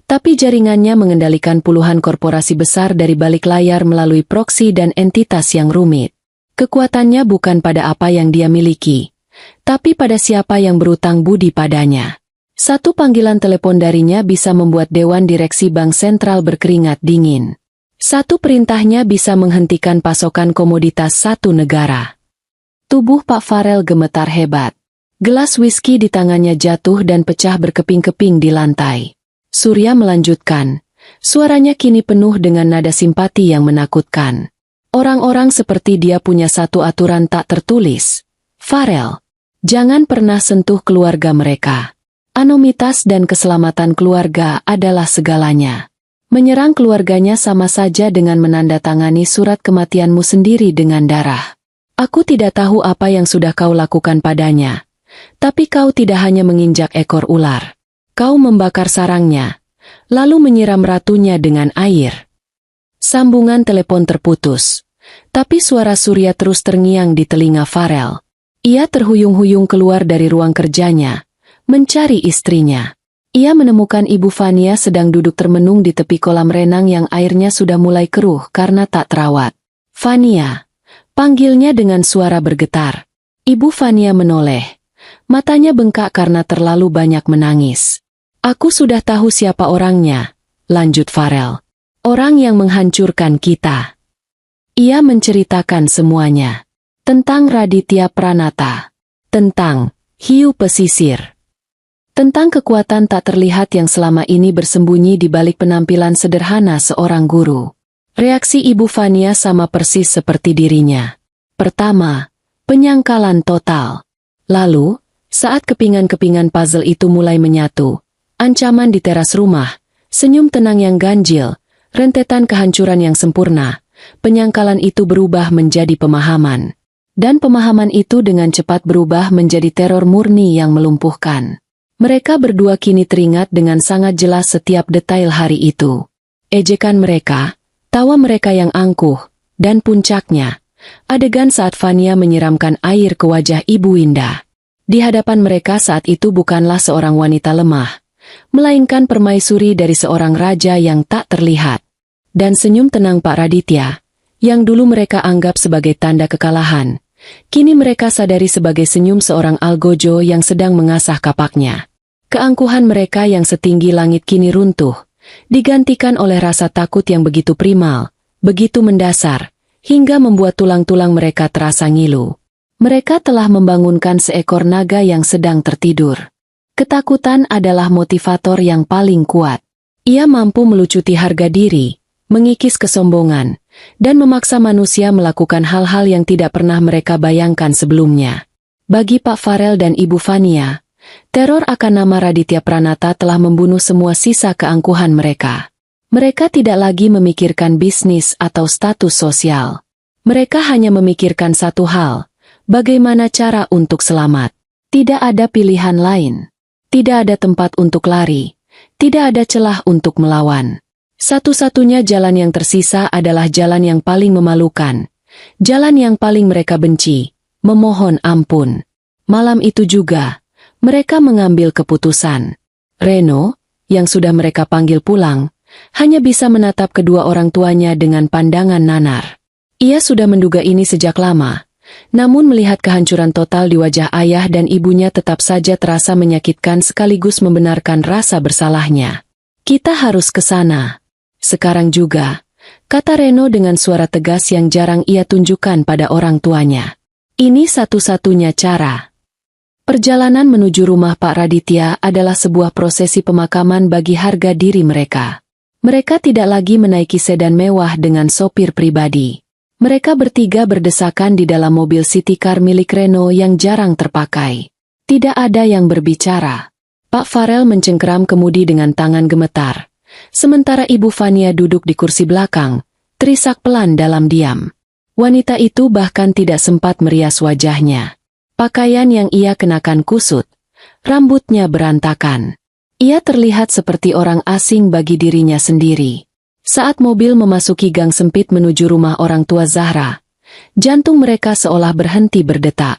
tapi jaringannya mengendalikan puluhan korporasi besar dari balik layar melalui proksi dan entitas yang rumit. Kekuatannya bukan pada apa yang dia miliki, tapi pada siapa yang berutang budi padanya. Satu panggilan telepon darinya bisa membuat Dewan Direksi Bank Sentral berkeringat dingin. Satu perintahnya bisa menghentikan pasokan komoditas satu negara. Tubuh Pak Farel gemetar hebat. Gelas whisky di tangannya jatuh dan pecah berkeping-keping di lantai. Surya melanjutkan. Suaranya kini penuh dengan nada simpati yang menakutkan. "Orang-orang seperti dia punya satu aturan tak tertulis. Farel, jangan pernah sentuh keluarga mereka. Anonimitas dan keselamatan keluarga adalah segalanya. Menyerang keluarganya sama saja dengan menandatangani surat kematianmu sendiri dengan darah. Aku tidak tahu apa yang sudah kau lakukan padanya, tapi kau tidak hanya menginjak ekor ular. Kau membakar sarangnya, lalu menyiram ratunya dengan air." Sambungan telepon terputus, tapi suara Surya terus terngiang di telinga Farel. Ia terhuyung-huyung keluar dari ruang kerjanya, mencari istrinya. Ia menemukan Ibu Fania sedang duduk termenung di tepi kolam renang yang airnya sudah mulai keruh karena tak terawat. "Fania," panggilnya dengan suara bergetar. Ibu Fania menoleh. Matanya bengkak karena terlalu banyak menangis. "Aku sudah tahu siapa orangnya," lanjut Farel. "Orang yang menghancurkan kita." Ia menceritakan semuanya. Tentang Raditya Pranata. Tentang hiu pesisir. Tentang kekuatan tak terlihat yang selama ini bersembunyi di balik penampilan sederhana seorang guru. Reaksi Ibu Fania sama persis seperti dirinya. Pertama, penyangkalan total. Lalu, saat kepingan-kepingan puzzle itu mulai menyatu, ancaman di teras rumah, senyum tenang yang ganjil, rentetan kehancuran yang sempurna, penyangkalan itu berubah menjadi pemahaman. Dan pemahaman itu dengan cepat berubah menjadi teror murni yang melumpuhkan. Mereka berdua kini teringat dengan sangat jelas setiap detail hari itu. Ejekan mereka, tawa mereka yang angkuh, dan puncaknya, adegan saat Fania menyiramkan air ke wajah Ibu Winda. Di hadapan mereka saat itu bukanlah seorang wanita lemah, melainkan permaisuri dari seorang raja yang tak terlihat. Dan senyum tenang Pak Raditya, yang dulu mereka anggap sebagai tanda kekalahan, kini mereka sadari sebagai senyum seorang algojo yang sedang mengasah kapaknya. Keangkuhan mereka yang setinggi langit kini runtuh, digantikan oleh rasa takut yang begitu primal, begitu mendasar, hingga membuat tulang-tulang mereka terasa ngilu. Mereka telah membangunkan seekor naga yang sedang tertidur. Ketakutan adalah motivator yang paling kuat. Ia mampu melucuti harga diri, mengikis kesombongan, dan memaksa manusia melakukan hal-hal yang tidak pernah mereka bayangkan sebelumnya. Bagi Pak Farel dan Ibu Fania, teror akan nama Raditya Pranata telah membunuh semua sisa keangkuhan mereka. Mereka tidak lagi memikirkan bisnis atau status sosial. Mereka hanya memikirkan satu hal, bagaimana cara untuk selamat. Tidak ada pilihan lain. Tidak ada tempat untuk lari. Tidak ada celah untuk melawan. Satu-satunya jalan yang tersisa adalah jalan yang paling memalukan. Jalan yang paling mereka benci, memohon ampun. Malam itu juga, mereka mengambil keputusan. Reno, yang sudah mereka panggil pulang, hanya bisa menatap kedua orang tuanya dengan pandangan nanar. Ia sudah menduga ini sejak lama, namun melihat kehancuran total di wajah ayah dan ibunya tetap saja terasa menyakitkan sekaligus membenarkan rasa bersalahnya. "Kita harus ke sana. Sekarang juga," kata Reno dengan suara tegas yang jarang ia tunjukkan pada orang tuanya. "Ini satu-satunya cara." Perjalanan menuju rumah Pak Raditya adalah sebuah prosesi pemakaman bagi harga diri mereka. Mereka tidak lagi menaiki sedan mewah dengan sopir pribadi. Mereka bertiga berdesakan di dalam mobil city car milik Reno yang jarang terpakai. Tidak ada yang berbicara. Pak Farel mencengkeram kemudi dengan tangan gemetar. Sementara Ibu Fania duduk di kursi belakang, terisak pelan dalam diam. Wanita itu bahkan tidak sempat merias wajahnya. Pakaian yang ia kenakan kusut, rambutnya berantakan. Ia terlihat seperti orang asing bagi dirinya sendiri. Saat mobil memasuki gang sempit menuju rumah orang tua Zahra, jantung mereka seolah berhenti berdetak.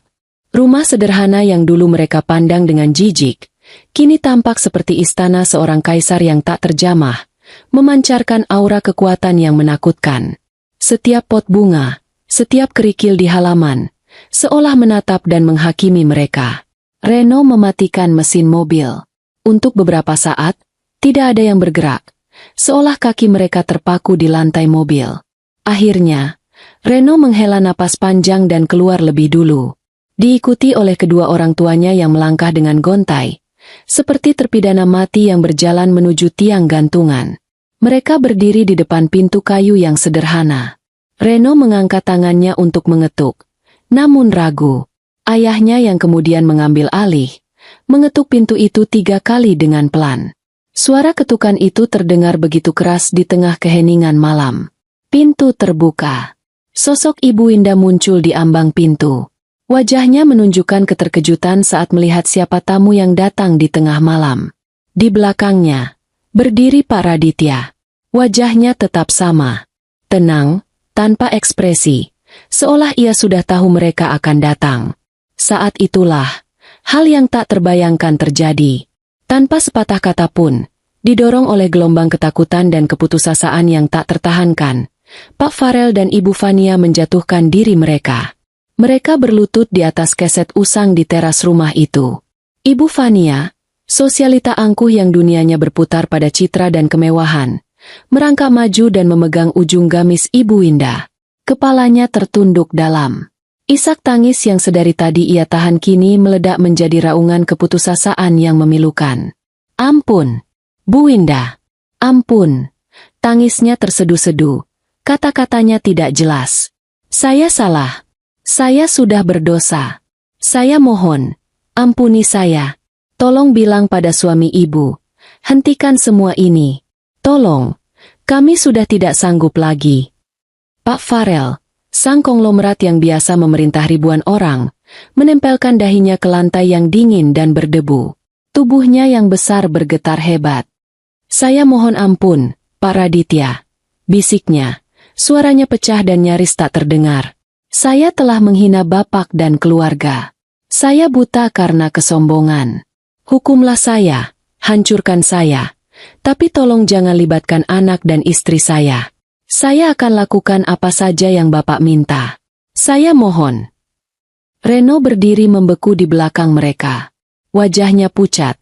Rumah sederhana yang dulu mereka pandang dengan jijik, kini tampak seperti istana seorang kaisar yang tak terjamah, memancarkan aura kekuatan yang menakutkan. Setiap pot bunga, setiap kerikil di halaman, seolah menatap dan menghakimi mereka. Reno mematikan mesin mobil. Untuk beberapa saat, tidak ada yang bergerak, seolah kaki mereka terpaku di lantai mobil. Akhirnya, Reno menghela napas panjang dan keluar lebih dulu. Diikuti oleh kedua orang tuanya yang melangkah dengan gontai, seperti terpidana mati yang berjalan menuju tiang gantungan. Mereka berdiri di depan pintu kayu yang sederhana. Reno mengangkat tangannya untuk mengetuk, namun ragu. Ayahnya yang kemudian mengambil alih, mengetuk pintu itu 3 kali dengan pelan. Suara ketukan itu terdengar begitu keras di tengah keheningan malam. Pintu terbuka. Sosok Ibu Winda muncul di ambang pintu. Wajahnya menunjukkan keterkejutan saat melihat siapa tamu yang datang di tengah malam. Di belakangnya, berdiri Pak Raditya. Wajahnya tetap sama. Tenang, tanpa ekspresi, seolah ia sudah tahu mereka akan datang. Saat itulah, hal yang tak terbayangkan terjadi. Tanpa sepatah kata pun, didorong oleh gelombang ketakutan dan keputusasaan yang tak tertahankan, Pak Farel dan Ibu Fania menjatuhkan diri mereka. Mereka berlutut di atas keset usang di teras rumah itu. Ibu Fania, sosialita angkuh yang dunianya berputar pada citra dan kemewahan, merangkak maju dan memegang ujung gamis Ibu Winda. Kepalanya tertunduk dalam. Isak tangis yang sedari tadi ia tahan kini meledak menjadi raungan keputusasaan yang memilukan. Ampun, Bu Winda. Ampun. Tangisnya tersedu-sedu. Kata-katanya tidak jelas. Saya salah. Saya sudah berdosa. Saya mohon, ampuni saya. Tolong bilang pada suami ibu. Hentikan semua ini. Tolong. Kami sudah tidak sanggup lagi. Pak Farel, sang konglomerat yang biasa memerintah ribuan orang, menempelkan dahinya ke lantai yang dingin dan berdebu. Tubuhnya yang besar bergetar hebat. Saya mohon ampun, Pak Raditya. Bisiknya, suaranya pecah dan nyaris tak terdengar. Saya telah menghina Bapak dan keluarga. Saya buta karena kesombongan. Hukumlah saya, hancurkan saya. Tapi tolong jangan libatkan anak dan istri saya. Saya akan lakukan apa saja yang Bapak minta. Saya mohon. Reno berdiri membeku di belakang mereka. Wajahnya pucat,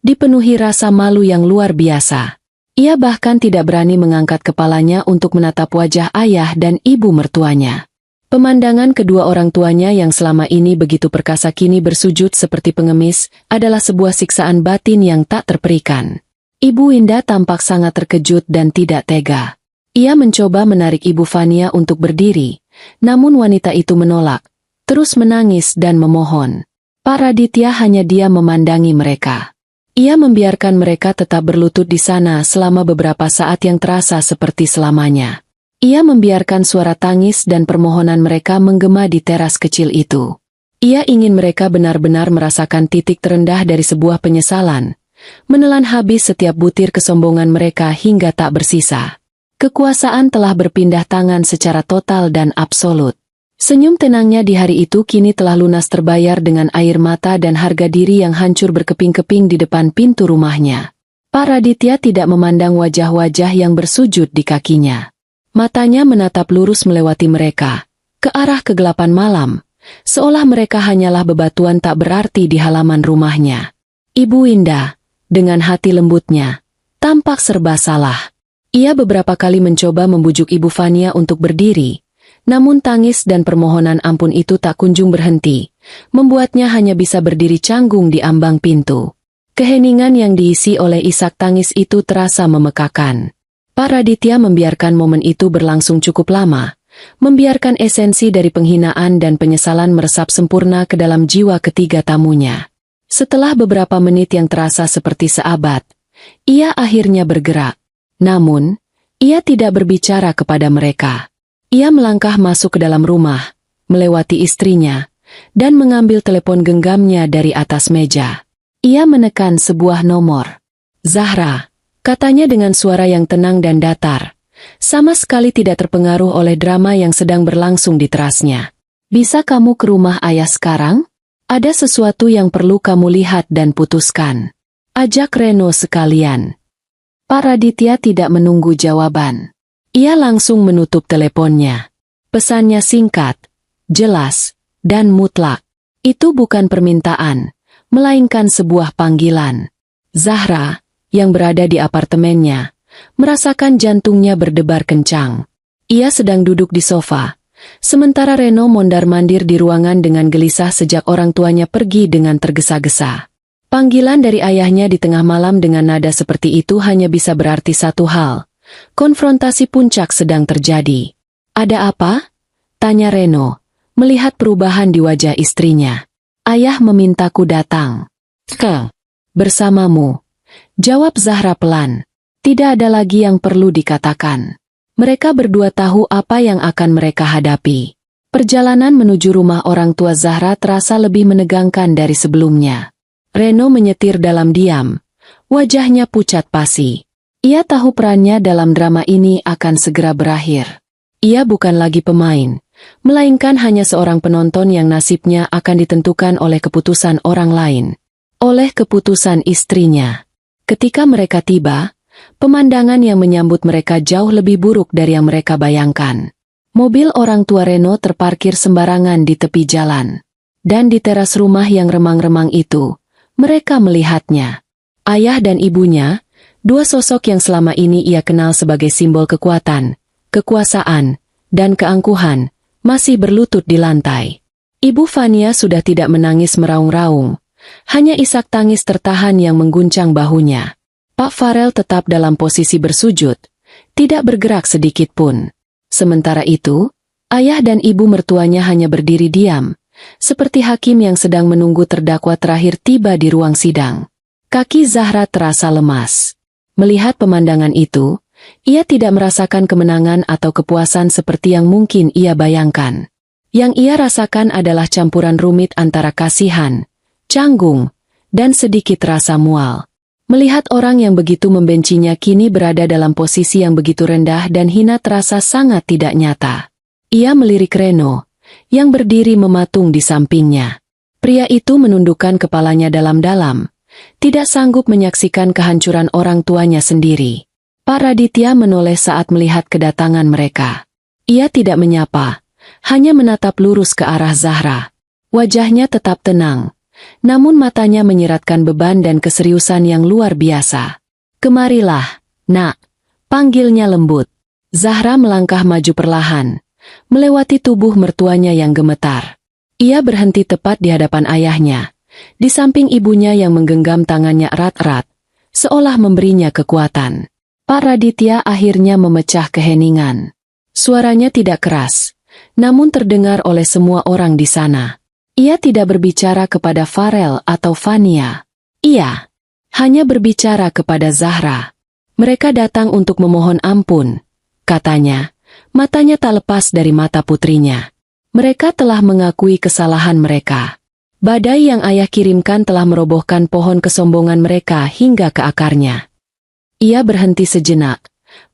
dipenuhi rasa malu yang luar biasa. Ia bahkan tidak berani mengangkat kepalanya untuk menatap wajah ayah dan ibu mertuanya. Pemandangan kedua orang tuanya yang selama ini begitu perkasa kini bersujud seperti pengemis adalah sebuah siksaan batin yang tak terperikan. Ibu Winda tampak sangat terkejut dan tidak tega. Ia mencoba menarik Ibu Fania untuk berdiri, namun wanita itu menolak, terus menangis dan memohon. Pak Raditya hanya diam memandangi mereka. Ia membiarkan mereka tetap berlutut di sana selama beberapa saat yang terasa seperti selamanya. Ia membiarkan suara tangis dan permohonan mereka menggema di teras kecil itu. Ia ingin mereka benar-benar merasakan titik terendah dari sebuah penyesalan, menelan habis setiap butir kesombongan mereka hingga tak bersisa. Kekuasaan telah berpindah tangan secara total dan absolut. Senyum tenangnya di hari itu kini telah lunas terbayar dengan air mata dan harga diri yang hancur berkeping-keping di depan pintu rumahnya. Pak Raditya tidak memandang wajah-wajah yang bersujud di kakinya. Matanya menatap lurus melewati mereka, ke arah kegelapan malam, seolah mereka hanyalah bebatuan tak berarti di halaman rumahnya. Ibu Winda, dengan hati lembutnya, tampak serba salah. Ia beberapa kali mencoba membujuk Ibu Fania untuk berdiri, namun tangis dan permohonan ampun itu tak kunjung berhenti, membuatnya hanya bisa berdiri canggung di ambang pintu. Keheningan yang diisi oleh isak tangis itu terasa memekakan. Pak Raditya membiarkan momen itu berlangsung cukup lama, membiarkan esensi dari penghinaan dan penyesalan meresap sempurna ke dalam jiwa ketiga tamunya. Setelah beberapa menit yang terasa seperti seabad, ia akhirnya bergerak. Namun, ia tidak berbicara kepada mereka. Ia melangkah masuk ke dalam rumah, melewati istrinya, dan mengambil telepon genggamnya dari atas meja. Ia menekan sebuah nomor. Zahra, katanya dengan suara yang tenang dan datar, sama sekali tidak terpengaruh oleh drama yang sedang berlangsung di terasnya. Bisa kamu ke rumah ayah sekarang? Ada sesuatu yang perlu kamu lihat dan putuskan. Ajak Reno sekalian. Pak Raditya tidak menunggu jawaban. Ia langsung menutup teleponnya. Pesannya singkat, jelas, dan mutlak. Itu bukan permintaan, melainkan sebuah panggilan. Zahra, yang berada di apartemennya, merasakan jantungnya berdebar kencang. Ia sedang duduk di sofa, sementara Reno mondar-mandir di ruangan dengan gelisah sejak orang tuanya pergi dengan tergesa-gesa. Panggilan dari ayahnya di tengah malam dengan nada seperti itu hanya bisa berarti satu hal. Konfrontasi puncak sedang terjadi. Ada apa? Tanya Reno, melihat perubahan di wajah istrinya. Ayah memintaku datang. Bersamamu. Jawab Zahra pelan. Tidak ada lagi yang perlu dikatakan. Mereka berdua tahu apa yang akan mereka hadapi. Perjalanan menuju rumah orang tua Zahra terasa lebih menegangkan dari sebelumnya. Reno menyetir dalam diam. Wajahnya pucat pasi. Ia tahu perannya dalam drama ini akan segera berakhir. Ia bukan lagi pemain, melainkan hanya seorang penonton yang nasibnya akan ditentukan oleh keputusan orang lain. oleh keputusan istrinya. Ketika mereka tiba, pemandangan yang menyambut mereka jauh lebih buruk dari yang mereka bayangkan. Mobil orang tua Reno terparkir sembarangan di tepi jalan. Dan di teras rumah yang remang-remang itu, mereka melihatnya. Ayah dan ibunya, dua sosok yang selama ini ia kenal sebagai simbol kekuatan, kekuasaan, dan keangkuhan, masih berlutut di lantai. Ibu Vania sudah tidak menangis meraung-raung, hanya isak tangis tertahan yang mengguncang bahunya. Pak Farel tetap dalam posisi bersujud, tidak bergerak sedikit pun. Sementara itu, ayah dan ibu mertuanya hanya berdiri diam, seperti hakim yang sedang menunggu terdakwa terakhir tiba di ruang sidang. Kaki Zahra terasa lemas. Melihat pemandangan itu, ia tidak merasakan kemenangan atau kepuasan seperti yang mungkin ia bayangkan. Yang ia rasakan adalah campuran rumit antara kasihan, canggung, dan sedikit rasa mual. Melihat orang yang begitu membencinya kini berada dalam posisi yang begitu rendah dan hina terasa sangat tidak nyata. Ia melirik Reno, yang berdiri mematung di sampingnya. Pria itu menundukkan kepalanya dalam-dalam, tidak sanggup menyaksikan kehancuran orang tuanya sendiri. Pak Raditya menoleh saat melihat kedatangan mereka. Ia tidak menyapa, hanya menatap lurus ke arah Zahra. Wajahnya tetap tenang, namun matanya menyiratkan beban dan keseriusan yang luar biasa. "Kemarilah, nak," panggilnya lembut. Zahra melangkah maju perlahan, melewati tubuh mertuanya yang gemetar. Ia berhenti tepat di hadapan ayahnya, di samping ibunya yang menggenggam tangannya erat-erat, seolah memberinya kekuatan. Pak Raditya akhirnya memecah keheningan. Suaranya tidak keras, namun terdengar oleh semua orang di sana. Ia tidak berbicara kepada Farel atau Vania. Ia hanya berbicara kepada Zahra. "Mereka datang untuk memohon ampun," katanya. Matanya tak lepas dari mata putrinya. "Mereka telah mengakui kesalahan mereka. Badai yang ayah kirimkan telah merobohkan pohon kesombongan mereka hingga ke akarnya." Ia berhenti sejenak,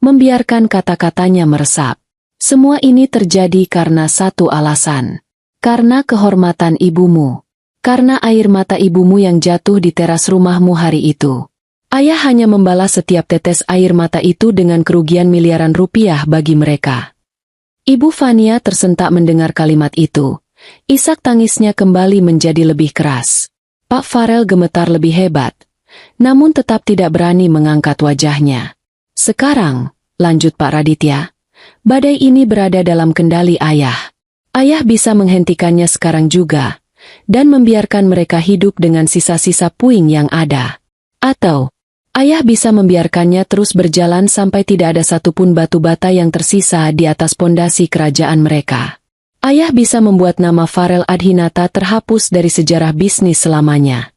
membiarkan kata-katanya meresap. "Semua ini terjadi karena satu alasan. Karena kehormatan ibumu. Karena air mata ibumu yang jatuh di teras rumahmu hari itu. Ayah hanya membalas setiap tetes air mata itu dengan kerugian miliaran rupiah bagi mereka." Ibu Vania tersentak mendengar kalimat itu. Isak tangisnya kembali menjadi lebih keras. Pak Farel gemetar lebih hebat, namun tetap tidak berani mengangkat wajahnya. "Sekarang," lanjut Pak Raditya, "badai ini berada dalam kendali ayah. Ayah bisa menghentikannya sekarang juga, dan membiarkan mereka hidup dengan sisa-sisa puing yang ada. Atau, ayah bisa membiarkannya terus berjalan sampai tidak ada satupun batu bata yang tersisa di atas pondasi kerajaan mereka. Ayah bisa membuat nama Farel Adhinata terhapus dari sejarah bisnis selamanya."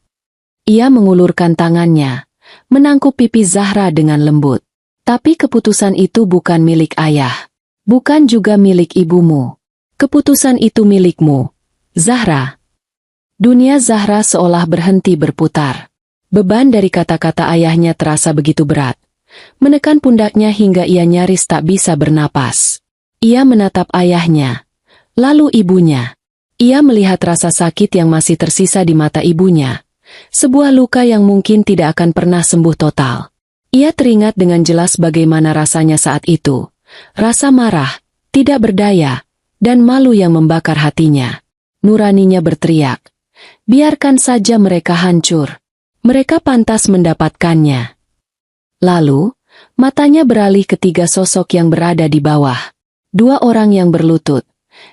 Ia mengulurkan tangannya, menangkup pipi Zahra dengan lembut. "Tapi keputusan itu bukan milik ayah. Bukan juga milik ibumu. Keputusan itu milikmu, Zahra." Dunia Zahra seolah berhenti berputar. Beban dari kata-kata ayahnya terasa begitu berat, menekan pundaknya hingga ia nyaris tak bisa bernapas. Ia menatap ayahnya, lalu ibunya. Ia melihat rasa sakit yang masih tersisa di mata ibunya, sebuah luka yang mungkin tidak akan pernah sembuh total. Ia teringat dengan jelas bagaimana rasanya saat itu, rasa marah, tidak berdaya, dan malu yang membakar hatinya. Nuraninya berteriak, "Biarkan saja mereka hancur. Mereka pantas mendapatkannya." Lalu, matanya beralih ke tiga sosok yang berada di bawah. Dua orang yang berlutut,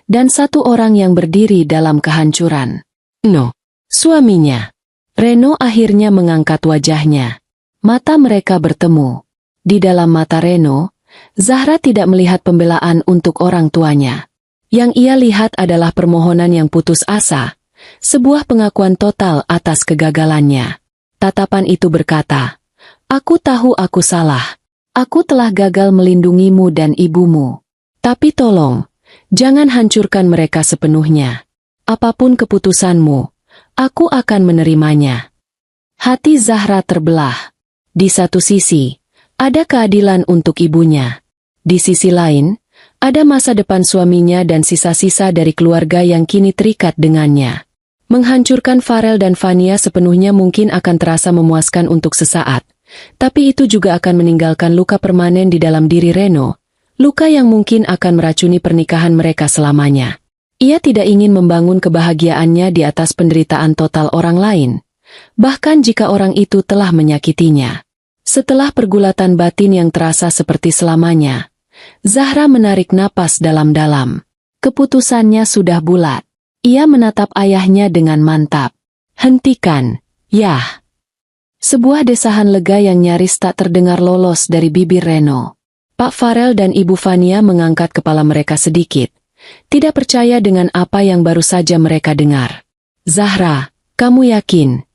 dan satu orang yang berdiri dalam kehancuran. No, suaminya. Reno akhirnya mengangkat wajahnya. Mata mereka bertemu. Di dalam mata Reno, Zahra tidak melihat pembelaan untuk orang tuanya. Yang ia lihat adalah permohonan yang putus asa, sebuah pengakuan total atas kegagalannya. Tatapan itu berkata, "Aku tahu aku salah. Aku telah gagal melindungimu dan ibumu. Tapi tolong, jangan hancurkan mereka sepenuhnya. Apapun keputusanmu, aku akan menerimanya." Hati Zahra terbelah. Di satu sisi, ada keadilan untuk ibunya. Di sisi lain, ada masa depan suaminya dan sisa-sisa dari keluarga yang kini terikat dengannya. Menghancurkan Farel dan Vania sepenuhnya mungkin akan terasa memuaskan untuk sesaat, tapi itu juga akan meninggalkan luka permanen di dalam diri Reno, luka yang mungkin akan meracuni pernikahan mereka selamanya. Ia tidak ingin membangun kebahagiaannya di atas penderitaan total orang lain, bahkan jika orang itu telah menyakitinya. Setelah pergulatan batin yang terasa seperti selamanya, Zahra menarik napas dalam-dalam. Keputusannya sudah bulat. Ia menatap ayahnya dengan mantap. "Hentikan, Yah." Sebuah desahan lega yang nyaris tak terdengar lolos dari bibir Reno. Pak Farel dan Ibu Vania mengangkat kepala mereka sedikit, tidak percaya dengan apa yang baru saja mereka dengar. "Zahra, kamu yakin?"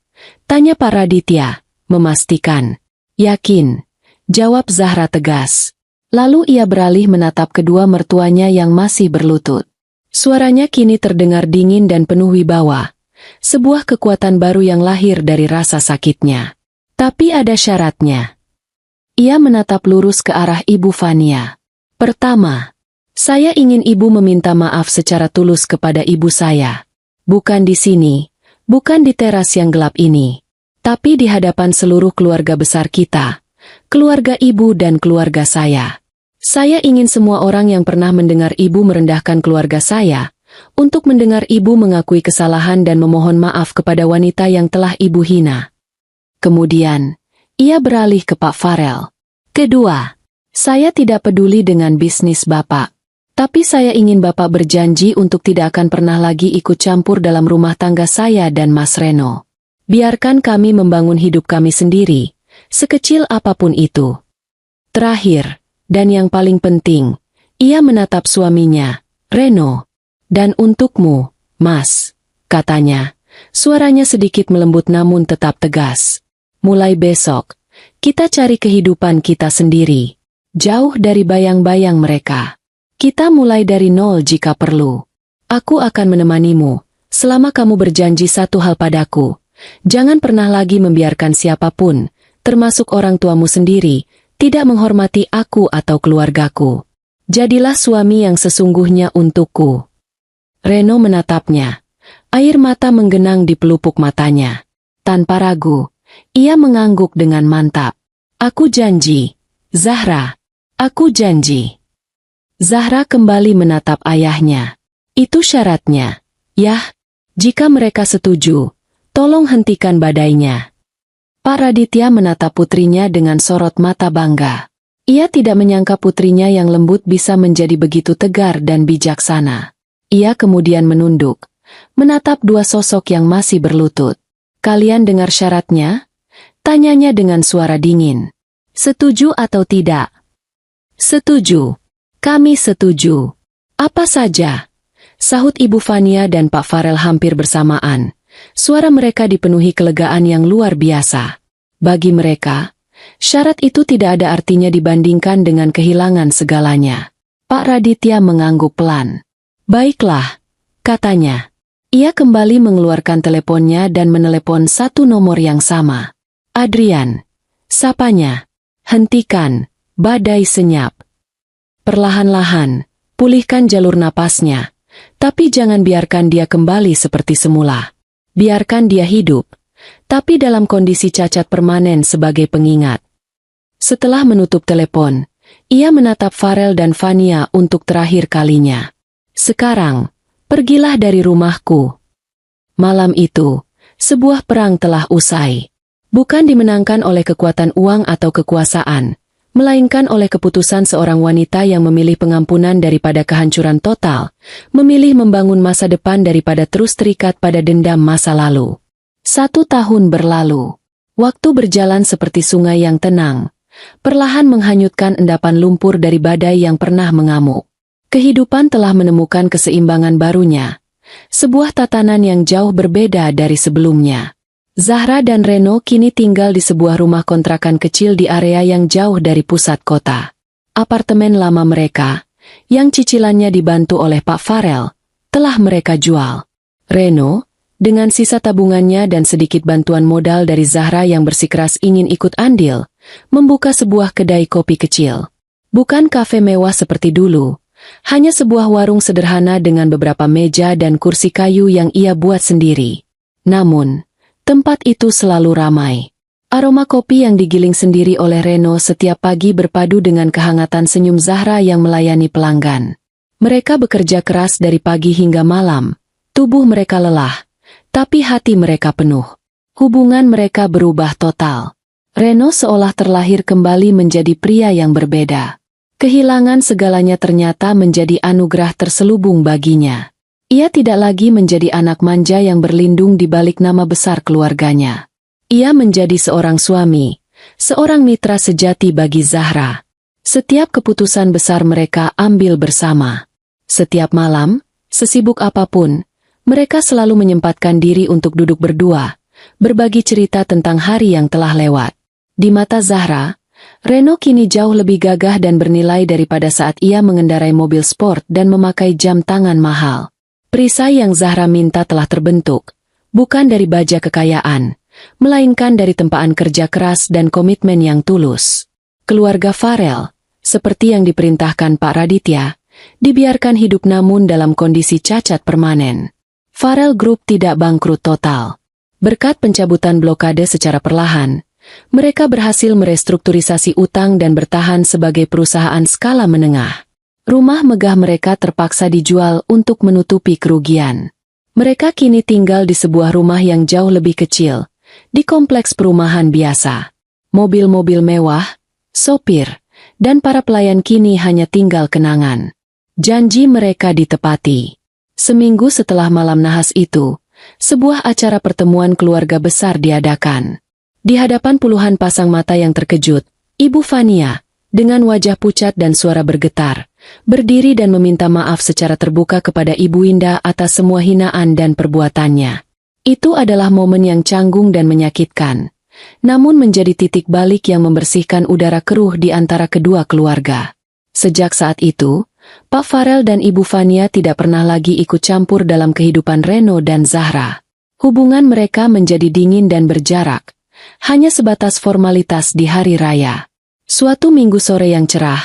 tanya Pak Raditya, memastikan. "Yakin," jawab Zahra tegas. Lalu ia beralih menatap kedua mertuanya yang masih berlutut. Suaranya kini terdengar dingin dan penuh wibawa, sebuah kekuatan baru yang lahir dari rasa sakitnya. Tapi ada syaratnya. Ia menatap lurus ke arah Ibu Vania. "Pertama, saya ingin ibu meminta maaf secara tulus kepada ibu saya. Bukan di sini, bukan di teras yang gelap ini, tapi di hadapan seluruh keluarga besar kita, keluarga ibu dan keluarga saya. Saya ingin semua orang yang pernah mendengar ibu merendahkan keluarga saya, untuk mendengar ibu mengakui kesalahan dan memohon maaf kepada wanita yang telah ibu hina." Kemudian, ia beralih ke Pak Farel. "Kedua, saya tidak peduli dengan bisnis Bapak. Tapi saya ingin Bapak berjanji untuk tidak akan pernah lagi ikut campur dalam rumah tangga saya dan Mas Reno. Biarkan kami membangun hidup kami sendiri, sekecil apapun itu. Terakhir, dan yang paling penting," ia menatap suaminya, "Reno. Dan untukmu, Mas," katanya. Suaranya sedikit melembut namun tetap tegas. "Mulai besok, kita cari kehidupan kita sendiri, jauh dari bayang-bayang mereka. Kita mulai dari nol jika perlu. Aku akan menemanimu, selama kamu berjanji satu hal padaku. Jangan pernah lagi membiarkan siapapun, termasuk orang tuamu sendiri, tidak menghormati aku atau keluargaku. Jadilah suami yang sesungguhnya untukku." Reno menatapnya. Air mata menggenang di pelupuk matanya. Tanpa ragu, ia mengangguk dengan mantap. "Aku janji, Zahra. Aku janji." Zahra kembali menatap ayahnya. "Itu syaratnya, Yah. Jika mereka setuju, tolong hentikan badainya." Pak Raditya menatap putrinya dengan sorot mata bangga. Ia tidak menyangka putrinya yang lembut bisa menjadi begitu tegar dan bijaksana. Ia kemudian menunduk, menatap dua sosok yang masih berlutut. "Kalian dengar syaratnya?" tanyanya dengan suara dingin. "Setuju atau tidak?" "Setuju. Kami setuju." "Apa saja?" sahut Ibu Vania dan Pak Farel hampir bersamaan. Suara mereka dipenuhi kelegaan yang luar biasa. Bagi mereka, syarat itu tidak ada artinya dibandingkan dengan kehilangan segalanya. Pak Raditya mengangguk pelan. "Baiklah," katanya. Ia kembali mengeluarkan teleponnya dan menelepon satu nomor yang sama. "Adrian," sapanya. "Hentikan, badai senyap. Perlahan-lahan, pulihkan jalur napasnya, tapi jangan biarkan dia kembali seperti semula. Biarkan dia hidup, tapi dalam kondisi cacat permanen sebagai pengingat." Setelah menutup telepon, ia menatap Farel dan Vania untuk terakhir kalinya. "Sekarang, pergilah dari rumahku." Malam itu, sebuah perang telah usai. Bukan dimenangkan oleh kekuatan uang atau kekuasaan, melainkan oleh keputusan seorang wanita yang memilih pengampunan daripada kehancuran total, memilih membangun masa depan daripada terus terikat pada dendam masa lalu. 1 tahun berlalu. Waktu berjalan seperti sungai yang tenang, perlahan menghanyutkan endapan lumpur dari badai yang pernah mengamuk. Kehidupan telah menemukan keseimbangan barunya, sebuah tatanan yang jauh berbeda dari sebelumnya. Zahra dan Reno kini tinggal di sebuah rumah kontrakan kecil di area yang jauh dari pusat kota. Apartemen lama mereka, yang cicilannya dibantu oleh Pak Farel, telah mereka jual. Reno, dengan sisa tabungannya dan sedikit bantuan modal dari Zahra yang bersikeras ingin ikut andil, membuka sebuah kedai kopi kecil. Bukan kafe mewah seperti dulu, hanya sebuah warung sederhana dengan beberapa meja dan kursi kayu yang ia buat sendiri. Namun, tempat itu selalu ramai. Aroma kopi yang digiling sendiri oleh Reno setiap pagi berpadu dengan kehangatan senyum Zahra yang melayani pelanggan. Mereka bekerja keras dari pagi hingga malam. Tubuh mereka lelah, tapi hati mereka penuh. Hubungan mereka berubah total. Reno seolah terlahir kembali menjadi pria yang berbeda. Kehilangan segalanya ternyata menjadi anugerah terselubung baginya. Ia tidak lagi menjadi anak manja yang berlindung di balik nama besar keluarganya. Ia menjadi seorang suami, seorang mitra sejati bagi Zahra. Setiap keputusan besar mereka ambil bersama. Setiap malam, sesibuk apapun, mereka selalu menyempatkan diri untuk duduk berdua, berbagi cerita tentang hari yang telah lewat. Di mata Zahra, Reno kini jauh lebih gagah dan bernilai daripada saat ia mengendarai mobil sport dan memakai jam tangan mahal. Perisai yang Zahra minta telah terbentuk, bukan dari baja kekayaan, melainkan dari tempaan kerja keras dan komitmen yang tulus. Keluarga Farel, seperti yang diperintahkan Pak Raditya, dibiarkan hidup namun dalam kondisi cacat permanen. Farel Group tidak bangkrut total. Berkat pencabutan blokade secara perlahan, mereka berhasil merestrukturisasi utang dan bertahan sebagai perusahaan skala menengah. Rumah megah mereka terpaksa dijual untuk menutupi kerugian. Mereka kini tinggal di sebuah rumah yang jauh lebih kecil, di kompleks perumahan biasa. Mobil-mobil mewah, sopir, dan para pelayan kini hanya tinggal kenangan. Janji mereka ditepati. Seminggu setelah malam nahas itu, sebuah acara pertemuan keluarga besar diadakan. Di hadapan puluhan pasang mata yang terkejut, Ibu Fania, dengan wajah pucat dan suara bergetar, berdiri dan meminta maaf secara terbuka kepada Ibu Indah atas semua hinaan dan perbuatannya. Itu adalah momen yang canggung dan menyakitkan, namun menjadi titik balik yang membersihkan udara keruh di antara kedua keluarga. Sejak saat itu, Pak Farel dan Ibu Fania tidak pernah lagi ikut campur dalam kehidupan Reno dan Zahra. Hubungan mereka menjadi dingin dan berjarak, hanya sebatas formalitas di hari raya. Suatu minggu sore yang cerah,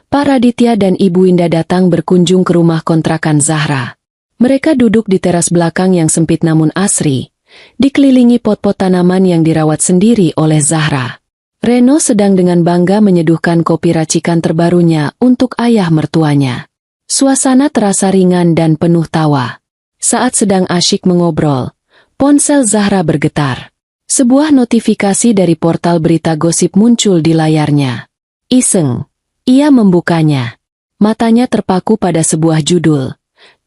Pak Raditya dan Ibu Indah datang berkunjung ke rumah kontrakan Zahra. Mereka duduk di teras belakang yang sempit namun asri, dikelilingi pot-pot tanaman yang dirawat sendiri oleh Zahra. Reno sedang dengan bangga menyeduhkan kopi racikan terbarunya untuk ayah mertuanya. Suasana terasa ringan dan penuh tawa. Saat sedang asyik mengobrol, ponsel Zahra bergetar. Sebuah notifikasi dari portal berita gosip muncul di layarnya. Iseng, ia membukanya. Matanya terpaku pada sebuah judul.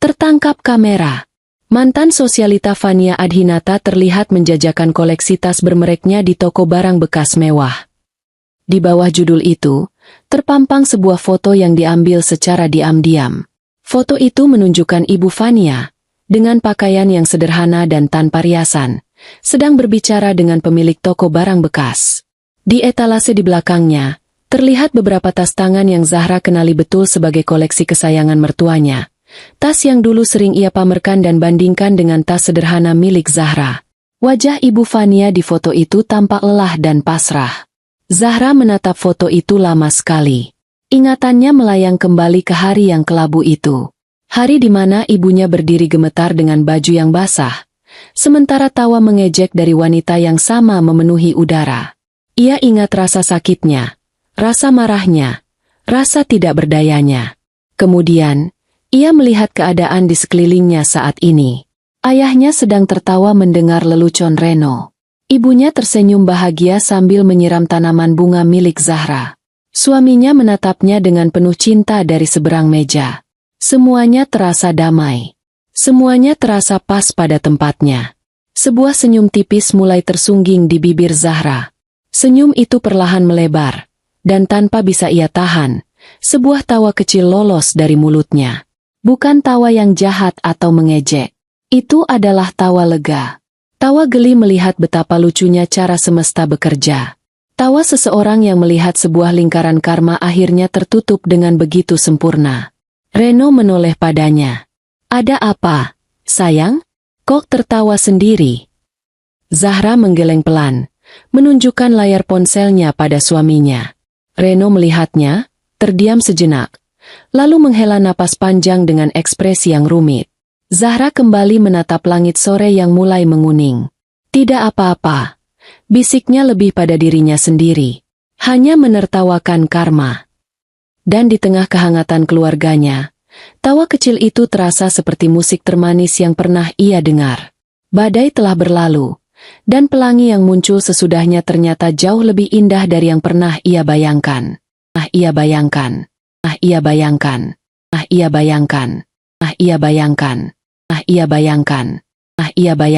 Tertangkap kamera. Mantan sosialita Fania Adhinata terlihat menjajakan koleksi tas bermereknya di toko barang bekas mewah. Di bawah judul itu, terpampang sebuah foto yang diambil secara diam-diam. Foto itu menunjukkan Ibu Fania, dengan pakaian yang sederhana dan tanpa riasan, sedang berbicara dengan pemilik toko barang bekas. Di etalase di belakangnya, terlihat beberapa tas tangan yang Zahra kenali betul sebagai koleksi kesayangan mertuanya. Tas yang dulu sering ia pamerkan dan bandingkan dengan tas sederhana milik Zahra. Wajah Ibu Fania di foto itu tampak lelah dan pasrah. Zahra menatap foto itu lama sekali. Ingatannya melayang kembali ke hari yang kelabu itu. Hari di mana ibunya berdiri gemetar dengan baju yang basah, sementara tawa mengejek dari wanita yang sama memenuhi udara. Ia ingat rasa sakitnya, rasa marahnya, rasa tidak berdayanya. Kemudian, ia melihat keadaan di sekelilingnya saat ini. Ayahnya sedang tertawa mendengar lelucon Reno. Ibunya tersenyum bahagia sambil menyiram tanaman bunga milik Zahra. Suaminya menatapnya dengan penuh cinta dari seberang meja. Semuanya terasa damai. Semuanya terasa pas pada tempatnya. Sebuah senyum tipis mulai tersungging di bibir Zahra. Senyum itu perlahan melebar, dan tanpa bisa ia tahan, sebuah tawa kecil lolos dari mulutnya. Bukan tawa yang jahat atau mengejek. Itu adalah tawa lega. Tawa geli melihat betapa lucunya cara semesta bekerja. Tawa seseorang yang melihat sebuah lingkaran karma akhirnya tertutup dengan begitu sempurna. Reno menoleh padanya. Ada apa, sayang? Kok tertawa sendiri? Zahra menggeleng pelan, menunjukkan layar ponselnya pada suaminya. Reno melihatnya, terdiam sejenak, lalu menghela napas panjang dengan ekspresi yang rumit. Zahra kembali menatap langit sore yang mulai menguning. Tidak apa-apa, bisiknya lebih pada dirinya sendiri. Hanya menertawakan karma. Dan di tengah kehangatan keluarganya, tawa kecil itu terasa seperti musik termanis yang pernah ia dengar. Badai telah berlalu, dan pelangi yang muncul sesudahnya ternyata jauh lebih indah dari yang pernah ia bayangkan. Ia bayangkan. Ia bayangkan. Ia bayangkan. Ia bayangkan. Ia bayangkan. Ia bayangkan.